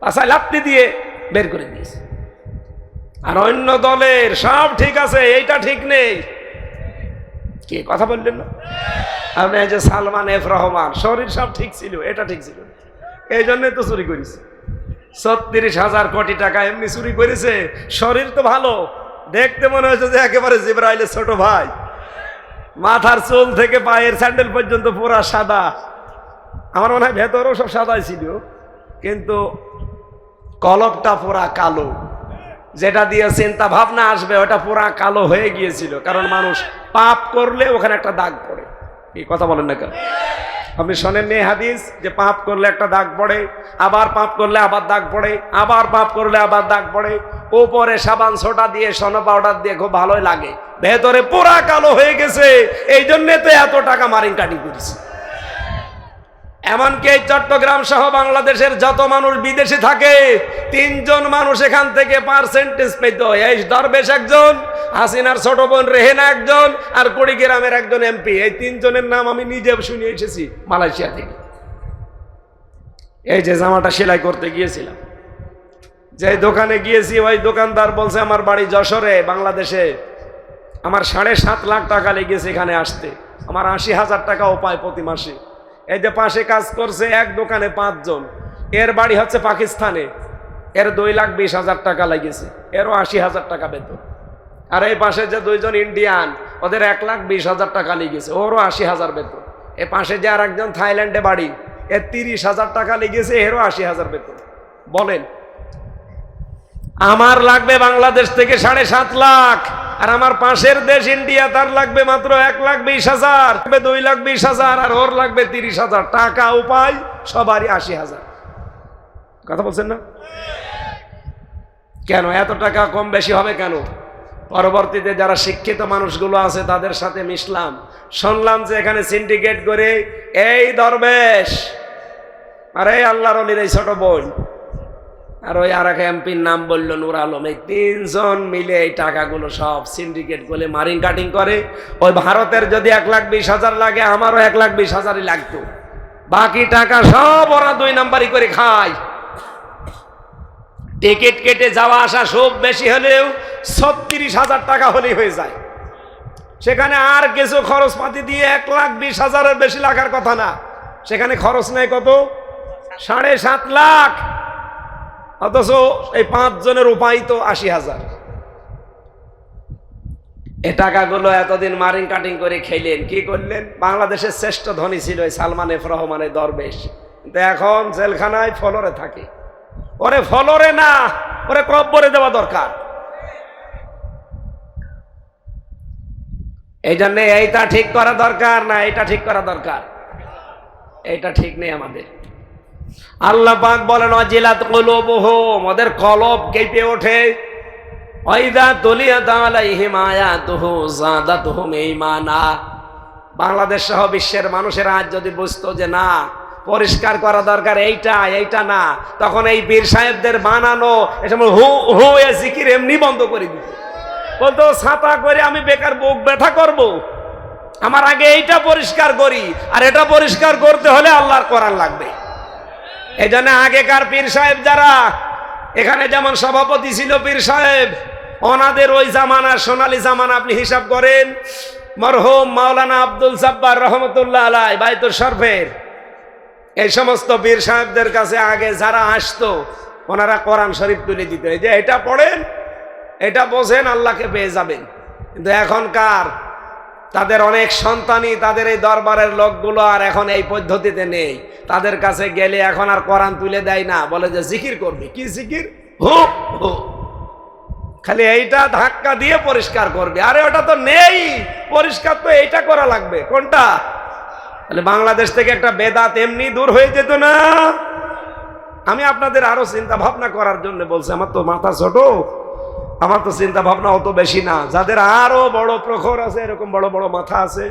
পাশায় লাঠি দিয়ে বের করে দিয়েছে। আর অন্য দলের সব ঠিক আছে, এইটা ঠিক নেই। কি কথা বললেন না আপনি? এই যে সালমান এফ রহমান, শরীর সব ঠিক ছিল, এটা ঠিক ছিল, এই জন্যই তো চুরি করেছে। ৩৬,০০০ কোটি টাকা এমনি চুরি করেছে। শরীর তো ভালো, দেখতে মনে হয়েছে যে একেবারে জিবরাইলের ছোট ভাই। মাথার চুল থেকে পায়ের স্যান্ডেল পর্যন্ত পুরা সাদা। আমার মনে হয় ভেতরেও সব সাদাই ছিল, কিন্তু কলবটা পুরা কালো। যেটা দিয়ে চিন্তা ভাবনা আসবে ওটা পুরা কালো হয়ে গিয়েছিল, কারণ মানুষ পাপ করলে ওখানে একটা দাগ পড়ে। এই কথা বলেন না কেন? আপনি শোনেননি হাদিস যে পাপ করলে একটা দাগ পড়ে, আবার পাপ করলে আবার দাগ পড়ে, আবার পাপ করলে আবার দাগ পড়ে। উপরে সাবান সোডা দিয়ে, সোনা পাউডার দিয়ে খুব ভালোই লাগে, ভেতরে পুরা কালো হয়ে গেছে। এই জন্যে তো এত টাকা মারিং কাটিং করেছে। এমনকি এই চট্টগ্রাম সহ বাংলাদেশের যত মানুষ বিদেশে থাকে, 3 জন মানুষ এখান থেকে পার্সেন্টেজ পেত। এই দরবেশ একজন, হাসিনার ছোট বোন রেহেনা একজন, আর কুড়িগ্রামের একজন এমপি। এই 3 জনের নাম আমি নিজে শুনে এসেছি মালয়েশিয়া থেকে। এই যে জামাটা সেলাই করতে গিয়েছিলাম, যে দোকানে গিয়েছি, ওই দোকানদার বলছে আমার বাড়ি যশোরে, বাংলাদেশে। আমার 7.5 লাখ টাকা লেগেছে এখানে আসতে। আমার 80,000 টাকাও পায় প্রতি মাসে। এই যে পাশে কাজ করছে এক দোকানে 5 জন, এর বাড়ি হচ্ছে পাকিস্তানে, এর 2,20,000 টাকা লেগেছে, এরও 80,000 টাকা বেতন। আর এই পাশে যে 2 জন ইন্ডিয়ান, ওদের 1,20,000 টাকা লেগেছে, ওরও 80,000 বেতন। এ পাশে যে আর একজন থাইল্যান্ডে বাড়ি, এর 30,000 টাকা লেগেছে, এরও 80,000 বেতন। বলেন আমার লাগবে বাংলাদেশ থেকে 7.5 লাখ, আর আমার পাশের দেশ ইন্ডিয়া তার লাগবে মাত্র 1,20,000, 2,20,000, আর ওর লাগবে 30,000 টাকা। উপায় সবারই 80,000। কথা বলছেন না কেন? এত টাকা কম বেশি হবে কেন? পরবর্তীতে যারা শিক্ষিত মানুষগুলো আছে তাদের সাথে মিশলাম, শুনলাম যে এখানে সিন্ডিকেট করে এই দরবেশ আর এই আল্লাহর ওলির এই ছোট বোন আর ওই আর এক এমপির নাম বললো নূর আলম, এই 3 জন মিলে এই টাকাগুলো সব সিন্ডিকেট করে মারিং কাটিং করে। ওই ভারতের যদি 1,20,000 লাগে, আমারও 1,20,000ই লাগতো। বাকি টাকা সব ওরা 2 নাম্বারই করে খায়। টিকিট কেটে যাওয়া আসা সব বেশি হলেও 36,000 টাকা হলেই হয়ে যায়। সেখানে আর কিছু খরচপাতি দিয়ে 1,20,000-এর বেশি লাগার কথা না, সেখানে খরচ নেই কত? 7.5 লাখ। অথচ এই 5 জনের উপায় তো 80,000। এ টাকাগুলো এতদিন মারিং কাটিং করে খেলেন, কি করলেন? বাংলাদেশের শ্রেষ্ঠ ধনী ছিল এই সালমান এফ রহমানের দরবেশ, কিন্তু এখন জেলখানায় ফলরে থাকে। ওরে ফলরে না, ওরে কব্বরে দেওয়া দরকার। এই জন্য এইটা ঠিক করা দরকার না এটা ঠিক করা দরকার, এইটা ঠিক নেই আমাদের। আল্লাহ পাক বলেন ওয়াজিলাত কুলুবুহুম, ওদের কলব কেঁপে ওঠে। ওয়াইদা তুলিয়াত আলাইহিম আয়াতুহু যাদাতুহুম ঈমানা। বাংলাদেশ সহ বিশ্বের মানুষেরা আজ যদি বুঝতো যে না পরিষ্কার করা দরকার এইটা না, তখন এই পীর সাহেবদের বানানো এসময় হু হু এ জিকির এমনি বন্ধ করে দিত। বলতো ছাতা করে আমি বেকার বুক ব্যথা করব, আমার আগে এইটা পরিষ্কার করি, আর এটা পরিষ্কার করতে হলে আল্লাহর কোরআন লাগবে। এই জন্য আগেকার পীর সাহেব যারা এখানে যেমন সভাপতি ছিল পীর সাহেব, ওনাদের ওই জামানা সোনালী জামানা আপনি হিসাব করেন, মরহুম মাওলানা আব্দুল জব্বার রহমতুল্লাহ আলাই বাইতুল শরফের এই সমস্ত পীর সাহেবদের কাছে আগে যারা আসতো ওনারা কোরআন শরীফ তুলে দিত, এই যে এটা পড়েন এটা বোঝেন আল্লাহকে পেয়ে যাবেন। কিন্তু এখনকার তাদের অনেক সন্তানই তাদের এই দরবারের লোকগুলো আর এখন এই পদ্ধতিতে নেই। তাদের কাছে গেলে এখন আর কোরআন তুলে দেয় না, বলে যে জিকির করবি। কি জিকির? হু হু, খালি এইটা ধাক্কা দিয়ে পরিষ্কার করবে। আরে ওটা তো নেই, পরিষ্কার তো এইটা করা লাগবে। কোনটা? তাহলে বাংলাদেশ থেকে একটা বেদাত এমনি দূর হয়ে যেত না। আমি আপনাদের আরো চিন্তা ভাবনা করার জন্য বলছি, আমার তো মাথা ছোট, আমার তো চিন্তা ভাবনা অত বেশি না। যাদের আরো বড় প্রখর আছে, এরকম বড় বড় মাথা আছে,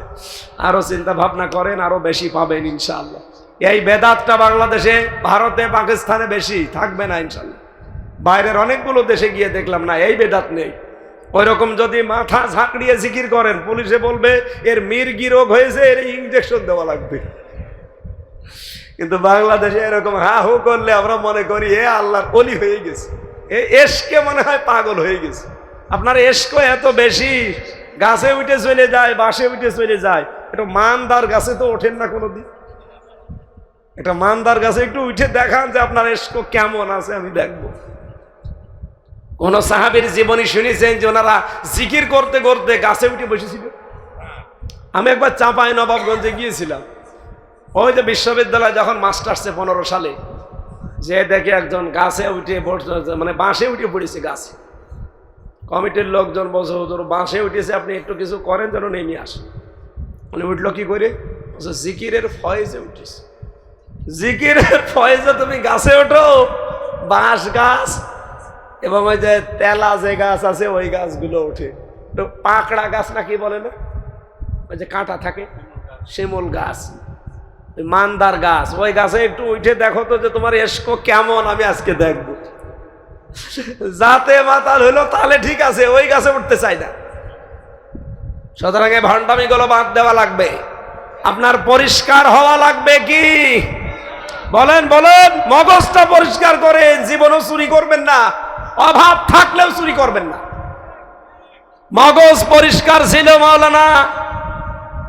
আরো চিন্তা ভাবনা করেন, আরো বেশি পাবেন ইনশাআল্লাহ। এই বেদাতটা বাংলাদেশে, ভারতে, পাকিস্তানে বেশি থাকবে না ইনশাআল্লাহ। বাইরের অনেকগুলো দেশে গিয়ে দেখলাম না এই বেদাত নেই। ওই রকম যদি মাথা ঝাঁকড়িয়ে জিকির করেন, পুলিশে বলবে এর মির্গি রোগ হয়েছে, এর ইঞ্জেকশন দেওয়া লাগবে। কিন্তু বাংলাদেশে এরকম হা হু করলে আমরা মনে করি এ আল্লাহর ওলি হয়ে গেছে, এ এশকে মনে হয় পাগল হয়ে গেছে। আপনার এশক এত বেশি, গাছে উঠে চলে যায়, বাসে উঠে চলে যায়। এটা মানদার গাছে তো ওঠেন না কোনোদিন। এটা মানদার গাছে একটু উঠে দেখান যে আপনার এশক কেমন আছে, আমি দেখবো। কোন সাহাবীর জীবনী শুনেছেন যে ওনারা জিকির করতে করতে গাছে উঠে বসেছিল? আমি একবার চাঁপাই নবাবগঞ্জে গিয়েছিলাম, ওই যে বিশ্ববিদ্যালয় যখন মাস্টার্সে 15 সালে, যে দেখে একজন গাছে উঠে মানে বাঁশে উঠে পড়েছে গাছে। কমিটির লোকজন বলছে হুজুর বাঁশে উঠেছে, আপনি একটু কিছু করেন যেন নেমে আসে। মানে উঠলো কি করে? জিকিরের ফয়েজে উঠেছে। জিকিরের ফয়েজে তুমি গাছে ওঠো? বাঁশ গাছ এবং ওই যে তেলা যে গাছ আছে ওই গাছগুলো ওঠে। তো পাকড়া গাছ নাকি বলে না, ওই যে কাঁটা থাকে, শিমুল গাছ, মানদার গাছ, ওই গাছে একটু উঠে দেখো তো যে তোমার এশক কেমন, আমি আজকে দেখবো। যাতে মাতাল হইলো তাহলে ঠিক আছে, ওই গাছে উঠতে চাই না। সুতরাং এই ভণ্ডামিগুলো বাদ দেওয়া লাগবে। আপনার পরিষ্কার হওয়া লাগবে। কি বলেন বলেন? মগজটা পরিষ্কার করেন, জীবনও চুরি করবেন না, অভাব থাকলেও চুরি করবেন না। মগজ পরিষ্কার ছিল মাওলানা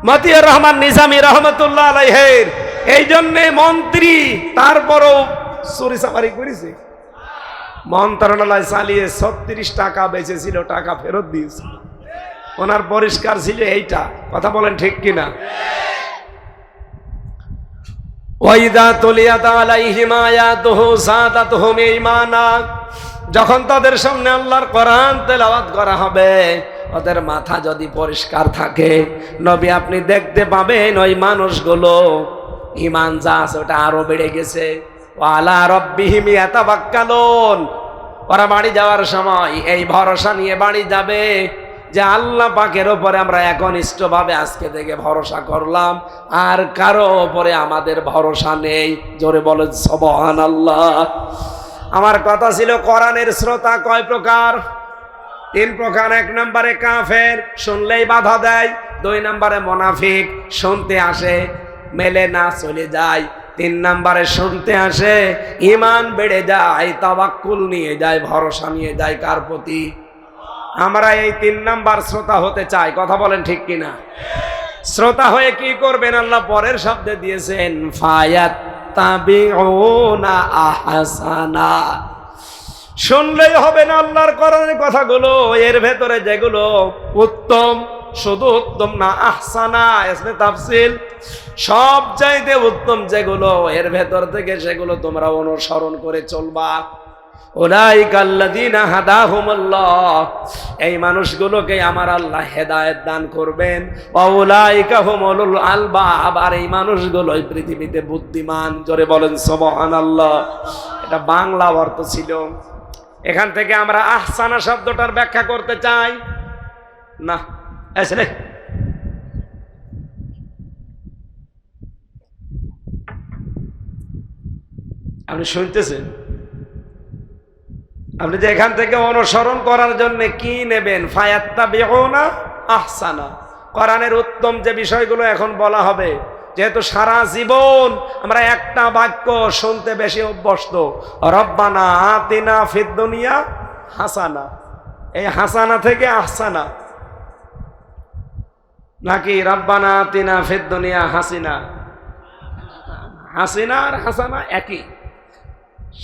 মতিউর রহমান নিজামী রহমতুল্লাহ আলাইহির, এই জন্যে মন্ত্রী, তারপরও চুরি চামারি করেছে। মন্ত্রণালয় চালিয়ে 36 টাকা বেঁচেছিল, টাকা ফেরত দিয়েছিল। ওনার পরিষ্কার ছিল এইটা। কথা বলেন ঠিক কিনা? ওয়াইদা তুলিয়াত আলাইহিম আয়াতুহু যাদাতুহুম ঈমানা, যখন তাদের সামনে আল্লাহর কোরআন তেলাওয়াত করা হবে, ওদের মাথা যদি পরিষ্কার থাকে, নবী আপনি দেখতে পাবেন ওই মানুষগুলো ঈমান যা আছে ওটা আরো বেড়ে গেছে। ওয়া আলা রাব্বিহিম ইয়াতাওয়াক্কালুন, ওরা বাড়ি যাওয়ার সময় এই ভরসা নিয়ে বাড়ি যাবে যে আল্লাহ পাকের ওপরে আমরা একনিষ্ঠভাবে আজকে থেকে ভরসা করলাম, আর কারো ওপরে আমাদের ভরসা নেই। জোরে বলেন সুবহানাল্লাহ। আমার কথা ছিল কোরআনের শ্রোতা কয় প্রকার? 3 প্রকার। 1 নম্বরে কাফের, শুনলেই বাধা দেয়। 2 নম্বরে মুনাফিক, শুনতে আসে মেলে না চলে যায়। 3 নম্বরে শুনতে আসে ঈমান বেড়ে যায়, তাওয়াক্কুল নিয়ে যায়, ভরসা নিয়ে যায় কার প্রতি? আমরা এই 3 নাম্বার শ্রোতা হতে চাই। কথা বলেন ঠিক কিনা? শ্রোতা হয়ে কি করবেন? আল্লাহ পরের শব্দে দিয়েছেন ফায়াত্তাবিউনা আহসানা। শুনলেই হবে না আল্লাহর কোরআনের কথাগুলো, এর ভেতরে যেগুলো উত্তম, শুধু উত্তম না, আহসানা ইসমে তাফসীল, সব চাইতে উত্তম যেগুলো, এর ভেতর থেকে সেগুলো তোমরা অনুসরণ করে চলবা। উলাইকা আল্লাযীনা হাদাহুমুল্লাহ, এই মানুষগুলোকে আমার আল্লাহ হেদায়েত দান করবেন। ওয়া উলাইকা হুমুল আলবাব, আর এই মানুষগুলোই পৃথিবীতে বুদ্ধিমান। জোরে বলেন সুবহানাল্লাহ। এটা বাংলা অর্থ ছিল। এখান থেকে আমরা আহসানা শব্দটার ব্যাখ্যা করতে চাই না। আসলে আপনি শুনতেছেন? আপনি যে এখান থেকে অনুসরণ করার জন্য কি নেবেন? ফায়াত্তাবিউনা আহসানা, কোরআনের উত্তম যে বিষয়গুলো এখন বলা হবে। যেহেতু সারা জীবন আমরা একটা বাক্য শুনতে বেশি অভ্যস্ত, রব্বানা আতিনা ফিদ দুনিয়া হাসানা। এই হাসানা থেকে আহসানা, নাকি রব্বানা আতিনা ফিদ দুনিয়া হাসিনা? হাসিনা আর হাসানা একই,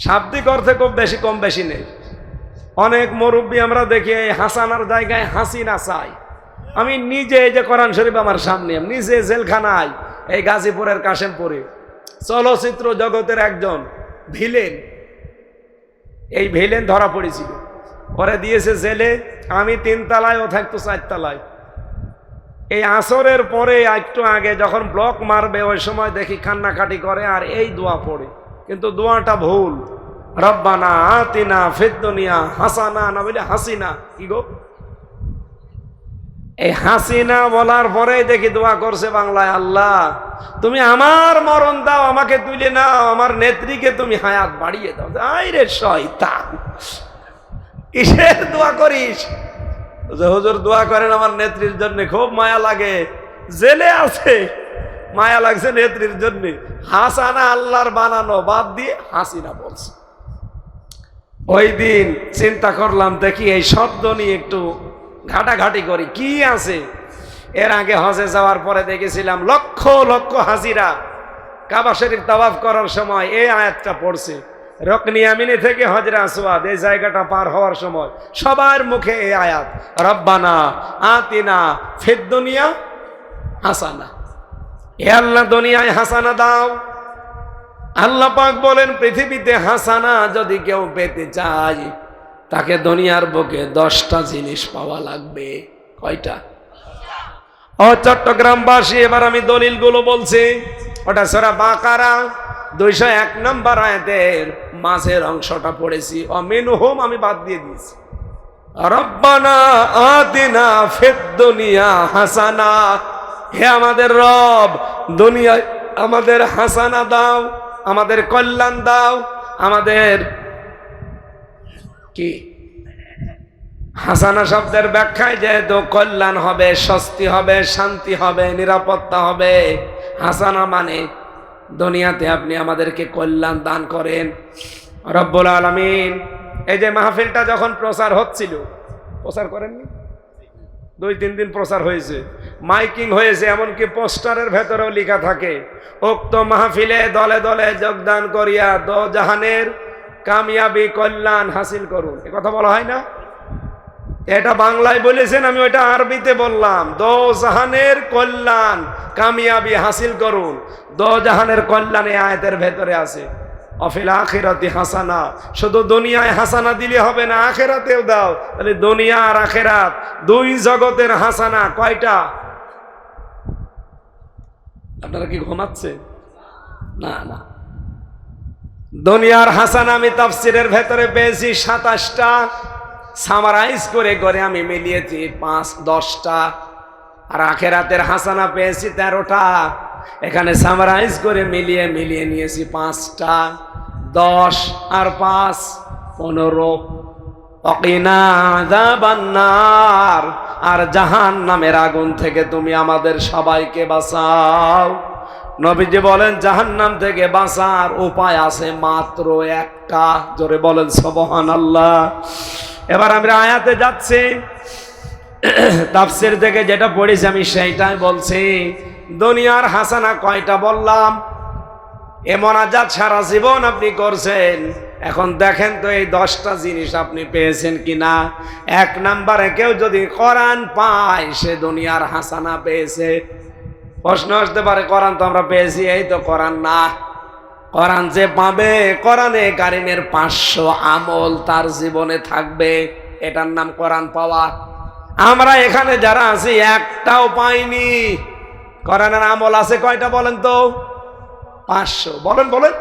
শাব্দিক অর্থে খুব বেশি কম বেশি নেই। অনেক মুরব্বী আমরা দেখি এই হাসানার জায়গায় হাসিনা চাই। আমি নিজে, এই যে কোরআন শরীফ আমার সামনে, নিজে জেলখানায় এই গাজীপুরের কাশেমপুরে চলচ্চিত্র জগতের একজন ভিলেন, এই ভিলেন ধরা পড়েছিল, পরে দিয়েছে জেলে। আমি 3 তলায়, ও থাকতো 4 তলায়। এই আসরের পরে একটু আগে যখন ব্লক মারবে, ওই সময় দেখি কান্নাকাটি করে আর এই দোয়া পড়ে, কিন্তু দোয়াটা ভুল। রব্বানা আতিনা ফিদ দুনিয়া হাসানা, না বলে হাসিনা। কি গো, এই হাসিনা বলার পরে দেখি দোয়া করছে বাংলায়, আল্লাহ তুমি আমার মরণ দাও, আমাকে তুলে নাও, আমার নেত্রীকে তুমি হায়াত বাড়িয়ে দাও। আই রে শয়তান, কিসের দোয়া করিস? হুজুর দোয়া করেন আমার নেত্রীর জন্য, খুব মায়া লাগে, জেলে আছে, মায়া লাগছে নেত্রীর জন্য। হাসানা আল্লাহর বানানো, বাদ দিয়ে হাসিনা বলছে। ওই দিন চিন্তা করলাম, দেখি এই শব্দ নিয়ে একটু ঘাটাঘাটি করি কি আছে। এর আগে হজে যাওয়ার পরে দেখেছিলাম লক্ষ লক্ষ হাজিরা কাবা শরীফ তাওয়াফ করার সময় এই আয়াতটা পড়ছে। রকনি আমিনি থেকে হজরে আসওয়াদ, এই জায়গাটা পার হওয়ার সময় সবার মুখে এই আয়াত, রব্বানা আতিনা ফিদ দুনিয়া হাসানা। হে আল্লাহ দুনিয়ায় হাসানা দাও। আল্লাহ পাক বলেন, পৃথিবীতে হাসানা যদি কেউ পেতে চায়, তাকে দুনিয়ার বুকে 10টা জিনিস পাওয়া লাগবে। কয়টা? ও চট্টগ্রামবাসী, এবার আমি দলিলগুলো বলছি। ওটা সূরা বাকারা 201 নম্বর আয়াতের মাঝের অংশটা পড়েছি, অমিনহুম আমি বাদ দিয়ে দিয়েছি। রব্বানা আতিনা ফিদ দুনিয়া হাসানা, হে আমাদের রব, দুনিয়ায় আমাদের হাসানা দাও, আমাদের কল্যাণ দাও। আমাদের কি হাসানা শব্দের ব্যাখ্যায় যেহেতু কল্যাণ হবে, স্বস্তি হবে, শান্তি হবে, নিরাপত্তা হবে। হাসানা মানে দুনিয়াতে আপনি আমাদেরকে কল্যাণ দান করেন রব্বুল আলামিন। এই যে মাহফিলটা যখন প্রচার হচ্ছিল, প্রচার করেননি? 2-3 দিন প্রচার হয়েছে, মাইকিং হয়েছে, এমনকি পোস্টারের ভেতরেও লেখা থাকে, উক্ত মাহফিলে দলে দলে যোগদান করিয়া দো জাহানের কামিয়াবি কল্যাণ হাসিল করুন। এ কথা বলা হয় না? এটা বাংলায় বলেছেন, আমি ওইটা আরবিতে বললাম। দো জাহানের কল্যাণ কামিয়াবি হাসিল করুন। দো জাহানের কল্যাণ এই আয়াতের ভেতরে আছে। অফিল আখিরাতি হাসানা, শুধু দুনিয়ায় হাসানা দিলে হবে না, আখিরাতেও দাও। তাহলে দুনিয়া আর আখিরাত 2 জগতের হাসানা কয়টা? আপনারা কি ঘুমাচ্ছেন? না না, দুনিয়ার হাসানা আমি তাফসিরের ভেতরে পেয়েছি 27টা, সামারাইজ করে করে আমি মিলিয়েছি 5-10টা। আর আখিরাতের হাসানা পেয়েছি 13টা, এখানে সামারাইজ করে মিলিয়ে মিলিয়ে নিয়েছি 5টা। 10 আর 5 15। ওয়াকিনা আযাবান্নার, আর জাহান্নামের আগুন থেকে তুমি আমাদের সবাইকে বাঁচাও। নবীজি বলেন জাহান্নাম থেকে বাঁচার উপায় আছে মাত্র একটা। জোরে বলেন সুবহানাল্লাহ। এবার আমরা আয়াতে যাচ্ছি, তাফসীর থেকে যেটা পড়েছি আমি সেইটাই বলছি। দুনিয়ার হাসানা কয়টা বললাম? এ মোনাজাত সারা জীবন আপনি করছেন, এখন দেখেন তো এই 10টা জিনিস আপনি পেয়েছেন কিনা। 1 নম্বরে কেউ যদি কোরআন পায়, সে দুনিয়ার হাসানা পেয়েছে। প্রশ্ন আসতে পারে, কোরআন তো আমরা পেয়েছি, এই তো কোরআন না। কোরআন যে পাবে, কোরআনে কারিমের 500 আমল তার জীবনে থাকবে, এটার নাম কোরআন পাওয়া। আমরা এখানে যারা আছি একটাও পাইনি। কোরআনের আমল আছে কয়টা বলেন তো? 500। বলেন বলেন।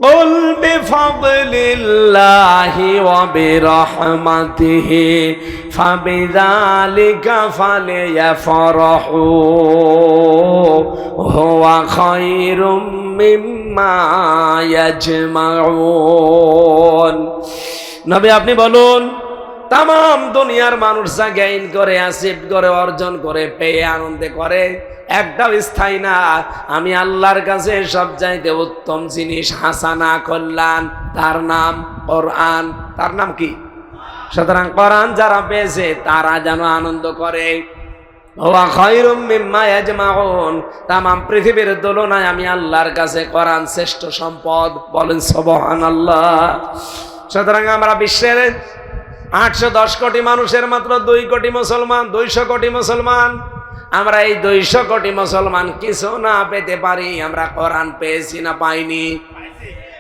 قل بفضل الله وبرحمته فبذلك فليفرحوا هو خير مما يجمعون। নবী আপনি বলুন, তাম দুনিয়ার মানুষ যা গেইন করে, অ্যাচিভ করে, অর্জন করে, পেয়ে আনন্দে করে, একটাও স্থায়ী না। আমি আল্লাহর কাছে সবচাইতে উত্তম জিনিস, হাসানা, কল্যাণ, তার নাম কোরআন। তার নাম কি? সুতরাং কোরআন যারা পেয়েছে তারা যেন আনন্দ করে। ওয়া খায়রুম মিম্মা ইয়াজমাউন, তামাম পৃথিবীর তুলনায় আমি আল্লাহর কাছে কোরআন শ্রেষ্ঠ সম্পদ। বলেন সুবহানাল্লাহ। সুতরাং আমরা বিশ্বের 810 কোটি মানুষের মাত্র 2 কোটি মুসলমান, 200 কোটি মুসলমান। আমরা এই 200 কোটি মুসলমান কিছু না পেতে পারি, আমরা কোরআন পেয়েছি না পাইনি?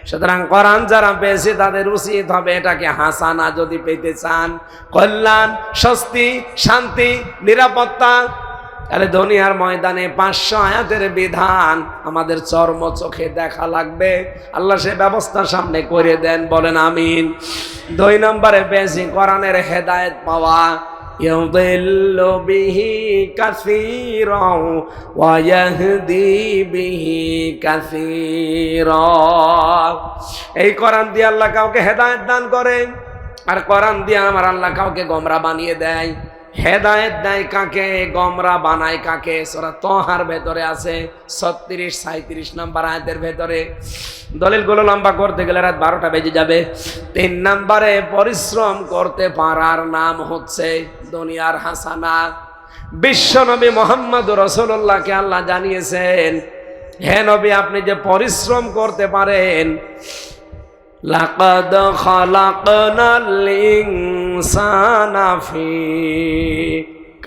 সুতরাং কোরআন যারা পেয়েছে তাদের উচিত হবে এটাকে হাসানা যদি পেতে চান, কল্যাণ, স্বস্তি, শান্তি, নিরাপত্তা, তাহলে দুনিয়ার ময়দানে 500 আয়াতের বিধান আমাদের চর্ম চোখে দেখা লাগবে। আল্লাহ সে ব্যবস্থা সামনে করে দেন। বলেন আমিন। 2 নম্বরে পেয়েছি কোরআনের হেদায়েত পাওয়া। ইউদিল্লু বিহি কাসীরাও ওয়া ইয়াহদি বিহি কাসীরা। এই কোরআন দিয়ে আল্লাহ কাউকে হেদায়েত দান করেন, আর কোরআন দিয়ে আমার আল্লাহ কাউকে গোমরা বানিয়ে দেয়। হেদায়েত দেয় কাকে, গোমরা বানায় কাকে? সূরা তাহার ভেতরে আছে 36, 37 নম্বর আয়াতের ভেতরে। দলিলগুলো লম্বা করতে গেলে রাত 12টা বেজে যাবে। 3 নম্বরে পরিশ্রম করতে পারার নাম হচ্ছে দুনিয়ার হাসানা। বিশ্ব নবী মুহাম্মদ রাসূলুল্লাহকে আল্লাহ জানিয়েছেন, হে নবী আপনি যে পরিশ্রম করতে পারেন, লাকাদ খালাকনাল ইনসানা ফি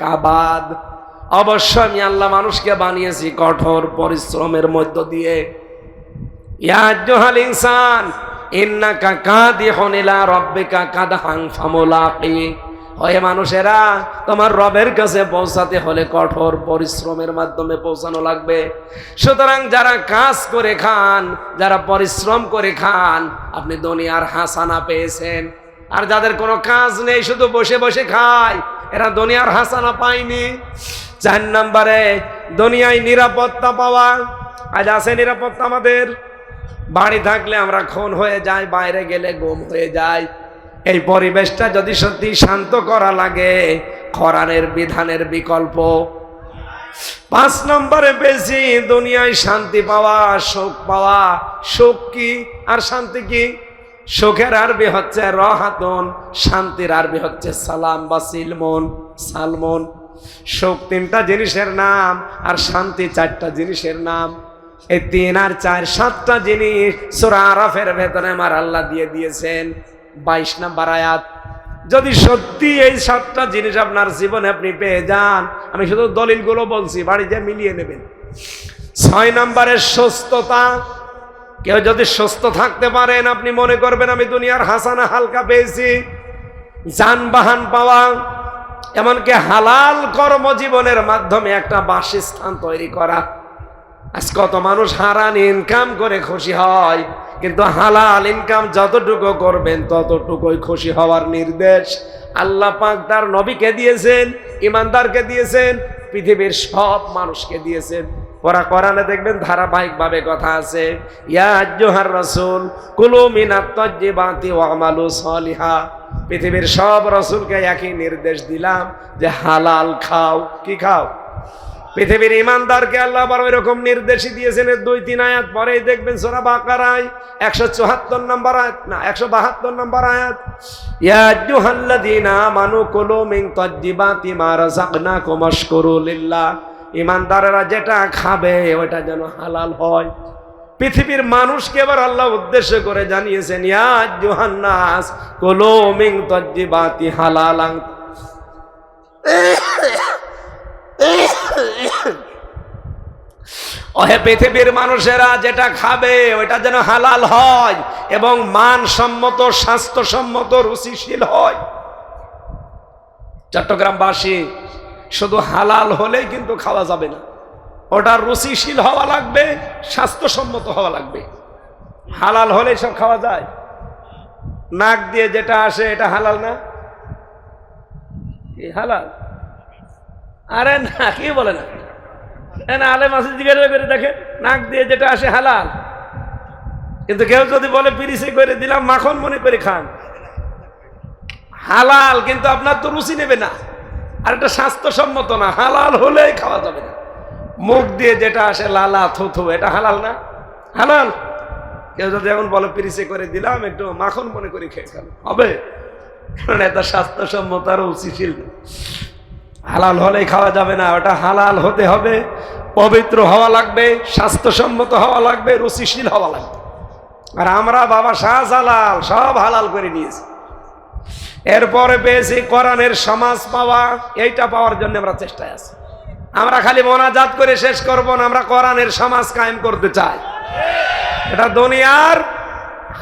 কাবাদ, অবশ্যই আমি আল্লাহ মানুষকে বানিয়েছি কঠোর পরিশ্রমের মধ্য দিয়ে। ইয়া আইয়ুহাল ইনসান ইন্নাকা কাদিহুন ইলা রাব্বিকা কাদহান ফামুলাকি। হে মানুষেরা, তোমার রবের কাছে পৌঁছাতে হলে কঠোর পরিশ্রমের মাধ্যমে পৌঁছানো লাগবে। সুতরাং যারা কাজ করে খান, যারা পরিশ্রম করে খান, আপনি দুনিয়ার হাসানা পেয়েছেন। আর যাদের কোনো কাজ নেই, শুধু বসে বসে খায়, এরা দুনিয়ার হাসানা পায়নি। 4 নম্বরে দুনিয়ায় নিরাপত্তা পাওয়া। আজ আছে নিরাপত্তা আমাদের? বাড়ি থাকলে আমরা খুন হয়ে যাই, বাইরে গেলে গুম হয়ে যায়। এই পরিবেশটা যদি সত্যি শান্ত করা লাগে, কোরআনের বিধানের বিকল্প। 5 নম্বরে বেশি দুনিয়ায় শান্তি পাওয়া, সুখ পাওয়া। সুখ কি আর শান্তি কি? সুখের আরবি হচ্ছে রাহাতুন, শান্তির আরবি হচ্ছে সালাম বা সিলমন, সালমন। সুখ 3টা জিনিসের নাম, আর শান্তি 4টা জিনিসের নাম। এই 3 আর 4 7টা জিনিস সূরা আরাফের ভেতরে আমার আল্লাহ দিয়ে দিয়েছেন। 22 নম্বর আয়াত। যদি সত্যি এই 7টা জিনিস আপনার জীবনে আপনি পেয়ে যান, আমি শুধু দলিলগুলো বলছি, বাড়িতে মিলিয়ে নেবেন। 6 নম্বরের সুস্থতা। কেউ যদি সুস্থ থাকতে পারেন, আপনি মনে করবেন আমি দুনিয়ার হাসানা হালকা পেয়েছি। যানবাহন পাওয়া, এমনকি হালাল কর্মজীবনের মাধ্যমে একটা বাসস্থান তৈরি করা। আজ কত মানুষ হারাম ইনকাম করে খুশি হয়, কিন্তু হালাল ইনকাম যতটুকু করবেন ততটুকুই খুশি হওয়ার নির্দেশ আল্লাহ পাক তার নবীকে দিয়েছেন, ইমানদারকে দিয়েছেন, পৃথিবীর সব মানুষকে দিয়েছেন। ওরা কোরআনে দেখবেন ধারাবাহিকভাবে কথা আছে, ইয়া আইয়ুহার রাসূল কুলু মিনাত তাইয়্যিবাতি ওয়া আমালু সলিহা। পৃথিবীর সব রাসূলকে একই নির্দেশ দিলাম যে হালাল খাও। কি খাও? পৃথিবীর ইমানদারকে আল্লাহ আবার ওইরকম নির্দেশই দিয়েছেন। 2-3 আয়াত পরেই দেখবেন সূরা বাকারায় 174 নম্বর আয়াত, না 172 নম্বর আয়াত, ইয়া আইয়ুহাল্লাযীনা আমানু কুলু মিন তাইয়্যিবাতি মা রাযাকনাকুম ওয়াশকুরু লিল্লাহ। ইমানদারেরা যেটা খাবে ওটা যেন হালাল হয়। পৃথিবীর মানুষকে এবার আল্লাহ উদ্দেশ্য করে জানিয়েছেন, ইয়া আইয়ুহান নাস কুলু মিন তাইয়্যিবাতি হালালান। ওহে পৃথিবীর মানুষেরা, যেটা খাবে ওইটা যেন হালাল হয় এবং মানসম্মত, স্বাস্থ্যসম্মত, রুচিশীল হয়। চট্টগ্রামবাসী, শুধু হালাল হলেই কিন্তু খাওয়া যাবে না, ওটা রুচিশীল হওয়া লাগবে, স্বাস্থ্যসম্মত হওয়া লাগবে। হালাল হলেই সব খাওয়া যায়। নাক দিয়ে যেটা আসে এটা হালাল না? কি হালাল? আরে না, কি বলে না, আলে মাসে জিজ্ঞাসা করে দেখে, নাক দিয়ে যেটা আসে হালাল। কিন্তু কেউ যদি বলে পিরিসে করে দিলাম, মাখন মনে করে খান, হালাল, কিন্তু আপনার তো রুচি নেবে না, আর এটা স্বাস্থ্যসম্মত না, হালাল হলেই খাওয়া যাবে না। মুখ দিয়ে যেটা আসে লালা থুথু, এটা হালাল না? হালাল। কেউ যদি এখন বলে পিরিসে করে দিলাম, একটু মাখন মনে করে খেয়ে খান, হবে? কারণ এটা স্বাস্থ্যসম্মত আর রুচিশীল। হালাল হলেই খাওয়া যাবে না, ওটা হালাল হতে হবে, পবিত্র হওয়া লাগবে, স্বাস্থ্যসম্মত হওয়া লাগবে, রুচিশীল হওয়া লাগবে। আর আমরা বাবা শাহজালাল সব হালাল করে নিয়েছি। এরপরে পেয়েছি কোরআনের সমাজ পাওয়া, এইটা পাওয়ার জন্য আমরা চেষ্টায় আছি। আমরা খালি মোনাজাত করে শেষ করব না, আমরা কোরআনের সমাজ কায়েম করতে চাই। এটা দুনিয়ার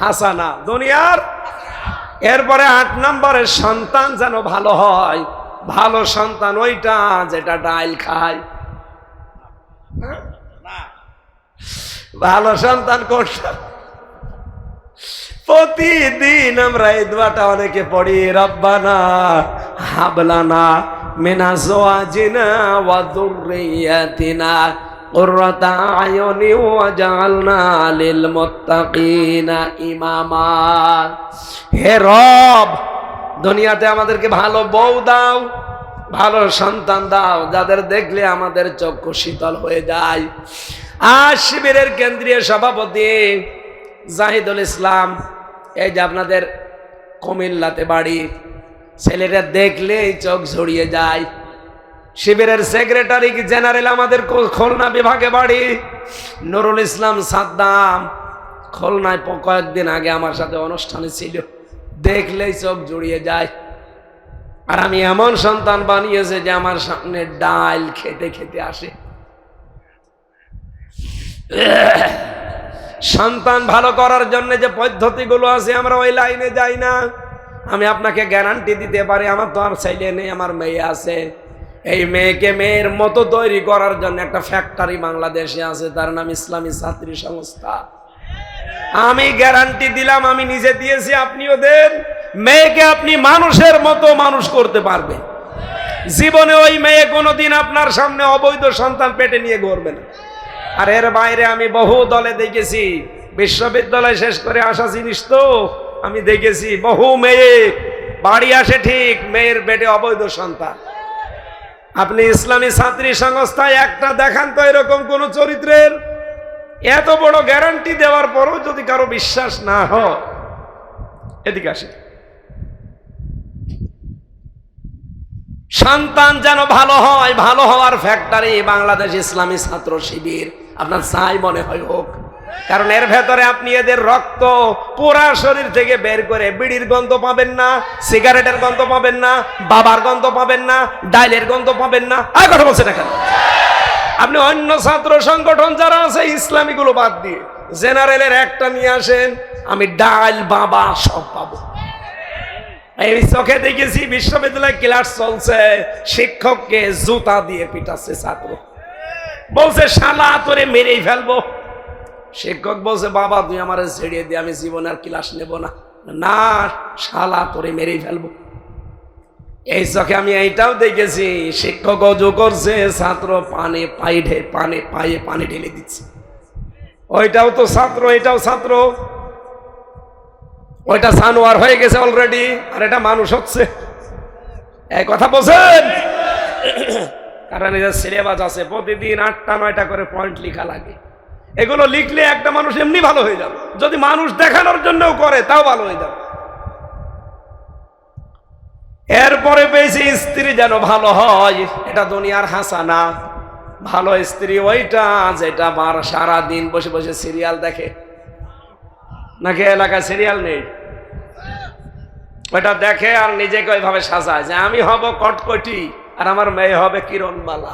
হাসানা, দুনিয়ার। এরপরে 8 নম্বরের সন্তান যেন ভালো হয়। ভালো সন্তান ওইটা যেটা ডাইল খায়। ভালো সন্তান কোনটা? প্রতিদিন আমরা এই দোয়াটা অনেকে পড়ি, রব্বানা হাবলানা মিন আজওয়াজিনা ওয়া যুররিয়াতিনা কুররাতা আয়ুনি ওয়াজআলনা লিল মুত্তাকিনা ইমামা। হে রব, দুনিয়াতে আমাদেরকে ভালো বউ দাও, ভালো সন্তান দাও, যাদের দেখলে আমাদের চক্ষু শীতল হয়ে যায়। আর শিবিরের কেন্দ্রীয় সভাপতি জাহিদুল ইসলাম, এই যে আপনাদের কুমিল্লাতে বাড়ি, ছেলেরা দেখলেই চোখ ঝরিয়ে যায়। শিবিরের সেক্রেটারি জেনারেল আমাদের খুলনা বিভাগে বাড়ি, নুরুল ইসলাম সাদ্দাম, খুলনায় কয়েকদিন আগে আমার সাথে অনুষ্ঠানে ছিল, দেখলেই চোখ জুড়িয়ে যায়। আর আমি এমন সন্তান বানিয়েছে যে আমার সামনে ডাল খেতে খেতে আসে। সন্তান ভালো করার জন্য যে পদ্ধতিগুলো আছে, আমরা ওই লাইনে যাই না। আমি আপনাকে গ্যারান্টি দিতে পারি, আমার তো আর ছেলে নেই, আমার মেয়ে আছে। এই মেয়েকে মেয়ের মতো তৈরি করার জন্য একটা ফ্যাক্টরি বাংলাদেশে আছে, তার নাম ইসলামী ছাত্রী সংস্থা। আমি গ্যারান্টি দিলাম, আমি নিজে দিয়েছি, আপনিও দেন। মেয়েকে আপনি মানুষের মতো মানুষ করতে পারবেন। জীবনে ওই মেয়ে কোনোদিন আপনার সামনে অবৈধ সন্তান পেটে নিয়ে ঘুরবে না। আর এর বাইরে আমি বহু দলে দেখেছি, বিশ্ববিদ্যালয় শেষ করে আসা জিনিস তো, আমি দেখেছি বহু মেয়ে বাড়ি আসে, ঠিক মেয়ের পেটে অবৈধ সন্তান। আপনি ইসলামী ছাত্রী সংস্থায় একটা দেখান তো এরকম কোন চরিত্রের। এত বড় গ্যারান্টি দেওয়ার পরও যদি কারো বিশ্বাস না হয়, এদিকে আসে। সন্তান যেন ভালো হয়, ভালো হওয়ার ফ্যাক্টরি বাংলাদেশ ইসলামী ছাত্র শিবির। আপনার চাই মনে হয় হোক, কারণ এর ভেতরে আপনি এদের রক্ত পুরা শরীর থেকে বের করে বিড়ির গন্ধ পাবেন না, সিগারেটের গন্ধ পাবেন না, বাবার গন্ধ পাবেন না, ডাইলের গন্ধ পাবেন না। আর কথা বলছেন এখানে আপনি অন্য ছাত্র সংগঠন যারা আছে ইসলামীগুলো বাদ দিয়ে জেনারেলের একটা নিয়ে আসেন, আমি ডাইল বাবা সব পাবো। এই চোখে দেখেছি বিশ্ববিদ্যালয়ে ক্লাস চলছে, শিক্ষককে জুতা দিয়ে পিটাচ্ছে ছাত্র, বলছে শালা তোরে মেরেই ফেলবো। শিক্ষক বলছে বাবা তুই আমারে ছেড়িয়ে দিয়ে, আমি জীবনে আর ক্লাস নেব না। না, শালা তোরে মেরেই ফেলবো। এই চোখে আমি এইটাও দেখেছি, শিক্ষক অজু করছে, ছাত্র পায়ে পানি ঢেলে দিচ্ছে। ওইটাও তো ছাত্র, এটাও ছাত্র। ওইটা জানোয়ার হয়ে গেছে অলরেডি, আর এটা মানুষ হচ্ছে। এই কথা বলছেন? কারণ এদের সিলেবাস আছে, প্রতিদিন 8টা 9টা করে পয়েন্ট লেখা লাগে। এগুলো লিখলে একটা মানুষ এমনি ভালো হয়ে যাবে, যদি মানুষ দেখানোর জন্যও করে তাও ভালো হয়ে যাবে। এরপরে পেয়েছি স্ত্রী যেন ভালো হয়, এটা দুনিয়ার হাসানা। ভালো স্ত্রী ওইটা যেটা সারা দিন বসে বসে সিরিয়াল দেখে, নাকি এলাকায় সিরিয়াল নেই, ওইটা দেখে আর নিজেকে ওইভাবে সাজায় যে আমি হব কটকটি আর আমার মেয়ে হবে কিরণমালা।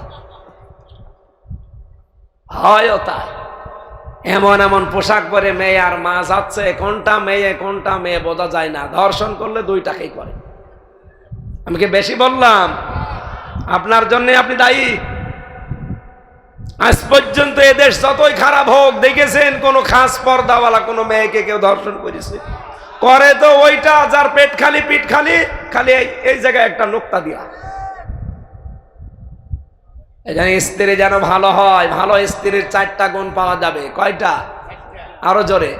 হয়ও তাই। এমন এমন পোশাক পরে মেয়ে আর মা যাচ্ছে, কোনটা মেয়ে বোঝা যায় না। ধর্ষণ করলে দুইটাকেই করে। আমি কি বেশি বললাম? আপনার জন্য আপনি দায়ী। আজ পর্যন্ত এদেশ যতই খারাপ হোক, দেখেছেন কোন খাস পর্দাওয়ালা কোন মেয়েকে কেউ ধর্ষণ করেছে? করে তো ওইটা যার পেট খালি, পিঠ খালি, খালি এই জায়গায় একটা নোক্তা দিয়া। স্ত্রী যেন ভালো হয়, ভালো স্ত্রীর 4টা গুণ পাওয়া যাবে। কয়টা? আরো জোরে।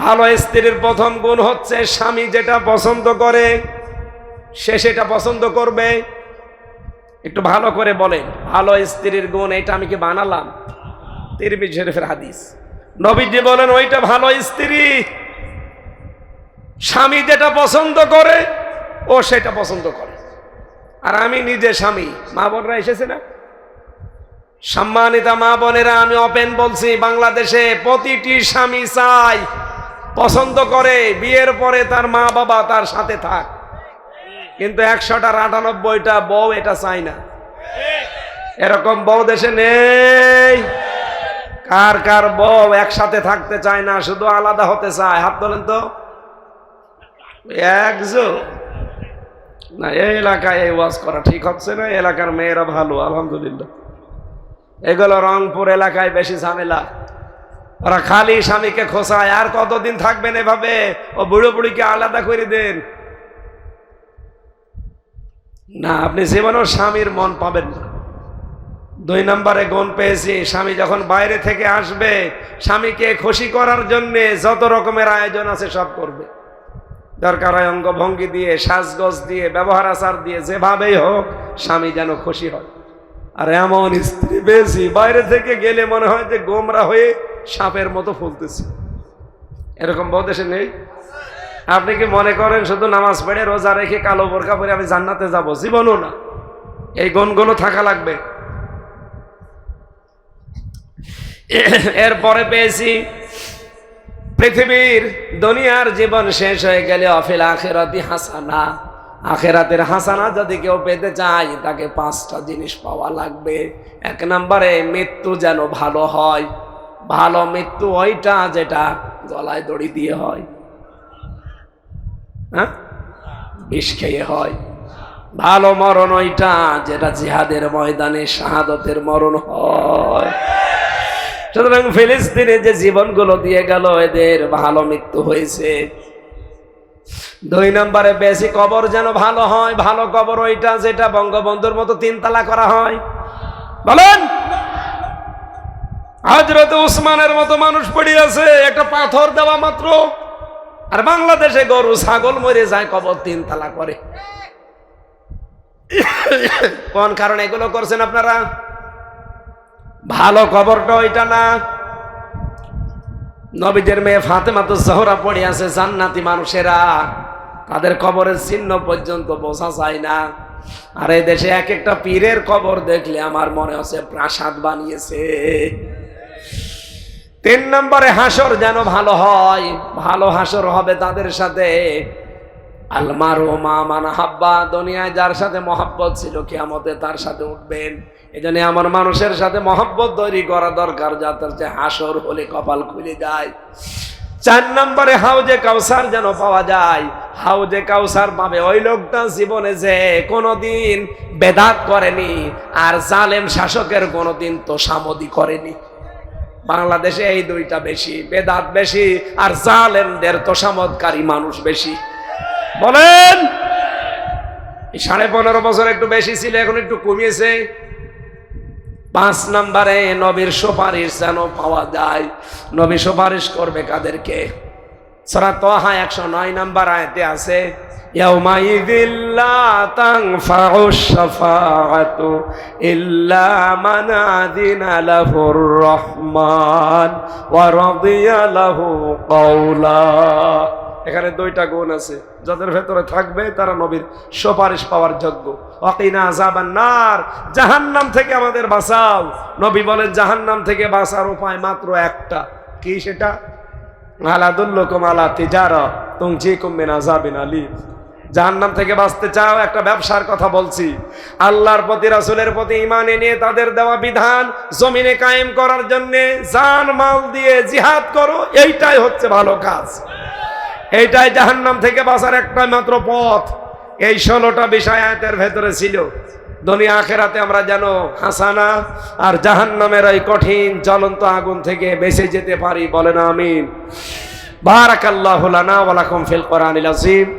ভালো স্ত্রীর প্রথম গুণ হচ্ছে স্বামী যেটা পছন্দ করে সে সেটা পছন্দ করবে। একটু ভালো করে বলেন, ভালো স্ত্রীর গুণ এটা আমি কি বানালাম? তিরমিজি শরীফের হাদিস। নবীজি বলেন ওইটা ভালো স্ত্রী, স্বামী যেটা পছন্দ করে ও সেটা পছন্দ করে। আর আমি নিজে স্বামী, মা বোনরা এসেছে না? সম্মানিতা মা বোনেরা, আমি ওপেন বলছি, বাংলাদেশে প্রতিটি স্বামী চাই, পছন্দ করে বিয়ের পরে তার মা বাবা তার সাথে থাক, কিন্তু 100টার 98টা বউ এটা চাই না। এরকম বউ দেশে নেই? কার কার বউ একসাথে থাকতে চায় না, শুধু আলাদা হতে চায়? হাত তোলেন তো। একজন না, এই এলাকায় এই ওয়াজ করা ঠিক হচ্ছে না। এলাকার মেয়েরা ভালো, আলহামদুলিল্লাহ। এগুলো রংপুর এলাকায় বেশি ঝামেলা। ওরা খালি স্বামীকে খোঁচায়। আর কতদিন থাকবেন এভাবে? ও বুড়ো বুড়িকে আলাদা করে দেন না, আপনি জীবনেও স্বামীর মন পাবেন না। 2 নম্বরে গুণ পেয়েছি, স্বামী যখন বাইরে থেকে আসবে, স্বামীকে খুশি করার জন্য যত রকমের আয়োজন আছে সব করবে। দরকার হয় অঙ্গভঙ্গি দিয়ে, সাজগোজ দিয়ে, ব্যবহার আচার দিয়ে, যেভাবেই হোক স্বামী যেন খুশি হয়। আর এমন স্ত্রী পেয়েছি, বাইরে থেকে গেলে মনে হয় যে গোমরা হয়ে সাপের মতো ফুলতেছে। এরকম বউ দেশে নেই? আপনি কি মনে করেন শুধু নামাজ পড়ে রোজা রেখে কালো বোরকা পরে আমি জান্নাতে যাব? জীবনও না। এই গুণগুলো থাকা লাগবে। এরপরে পেয়েছি, পৃথিবীর দুনিয়ার জীবন শেষ হয়ে গেলে অফিল আখিরাতি হাসানা, আখিরাতের হাসানা যদি কেউ পেতে চায় তাকে 5টা জিনিস পাওয়া লাগবে। 1 নম্বরে মৃত্যু যেন ভালো হয়। ভালো মৃত্যু ওইটা যেটা গলায় দড়ি দিয়ে হয়, হ্যাঁ, বিষ খেয়ে হয়। ভালো মরণ ওইটা যেটা জিহাদের ময়দানে শাহাদতের মরণ হয়। সুতরাং ফিলিস্তিনে যে জীবনগুলো দিয়ে গেল, এদের ভালো মৃত্যু হয়েছে। 2 নম্বরে বেশি কবর যেন ভালো হয়। ভালো কবর ওইটা যেটা বঙ্গবন্ধুর মতো 3 তালা করা হয়। বলেন, হযরত উসমানের মতো মানুষ পড়ে আছে, একটা পাথর দেওয়া মাত্র। আর বাংলাদেশে গরু ছাগল মরে যায়, কবর 3 তালা করে। কোন কারণে এগুলো করছেন আপনারা? ভালো কবরটা ওইটা না। নবীদের মেয়ে ফাতেমাতুজ জোহরা পড়ে আছে, জান্নাতি মানুষেরা তাদের কবরের চিহ্ন পর্যন্ত বোঝা যায় না। আর এই দেশে এক একটা পীরের কবর দেখলে আমার মনে হচ্ছে প্রাসাদ বানিয়েছে। 3 নম্বরে হাসর যেন ভালো হয়। ভালো হাসর হবে তাদের সাথে। আলমারু মা মান হাব্বা, দুনিয়ায় যার সাথে মহব্বত ছিল কিয়ামতে তার সাথে উঠবেন। এজন্য আমার মানুষের সাথে মহব্বত তৈরি করা দরকার, যাতে হাসর হলে কপাল খুলে যায়। 4 নম্বরে হাউজে কাউসার যেন পাওয়া যায়। হাউজে কাউসার পাবে ওই লোকটা জীবনে যে কোনোদিন বেদাত করেনি, আর জালেম শাসকের কোনোদিন তোষামদি করেনি। বাংলাদেশে এই 2টা বেশি, বেদাত বেশি আর জালেমদের তোষামদকারী মানুষ বেশি। বলেন, 15.5 বছর একটু বেশি ছিল, এখন একটু কমিয়েছে। 5 নম্বরে নবীর সুপারিশ যেন পাওয়া যায়। নবী সুপারিশ করবে কাদেরকে? সূরা তাহা 109 নম্বর আয়াতে আছে, ইয়াউমাইযিল লা তানফাউশ শাফাআতু ইল্লা মান আযিনা লাহুর রাহমান ওয়া রাদিয়া লাহু কাওলা। এখানে 2টা গুণ আছে, যাদের ভেতরে থাকবে তারা নবীর সুপারিশ পাওয়ার যোগ্য। ওয়াকিনা আযাবান নার, জাহান্নাম থেকে আমাদের বাঁচাও। নবী বলেন জাহান্নাম থেকে বাঁচার উপায় মাত্র একটা। কি সেটা? আলা দুল্লুকুম আলা তিজারা তুনজিকুম মিন আযাবিন আলীম। জাহান্নাম থেকে বাঁচতে চাও? একটা ব্যবসার কথা বলছি। আল্লাহর প্রতি রাসূলের প্রতি ঈমান এনে তাদের দেওয়া বিধান জমিনে কায়েম করার জন্য জান মাল দিয়ে জিহাদ করো, এইটাই হচ্ছে ভালো কাজ। এইটাই জাহান্নাম থেকে বাঁচার একটা মাত্র পথ। এই 16টা বিষয় আয়াতের ভেতরে ছিল। দুনিয়া আখিরাতে আমরা যেন হাসানা আর জাহান্নামের এই কঠিন জ্বলন্ত আগুন থেকে বেঁচে যেতে পারি, বলেন আমিন। বারাকাল্লাহু লানা ওয়া লাকুম ফিল কোরআনিল আযীম।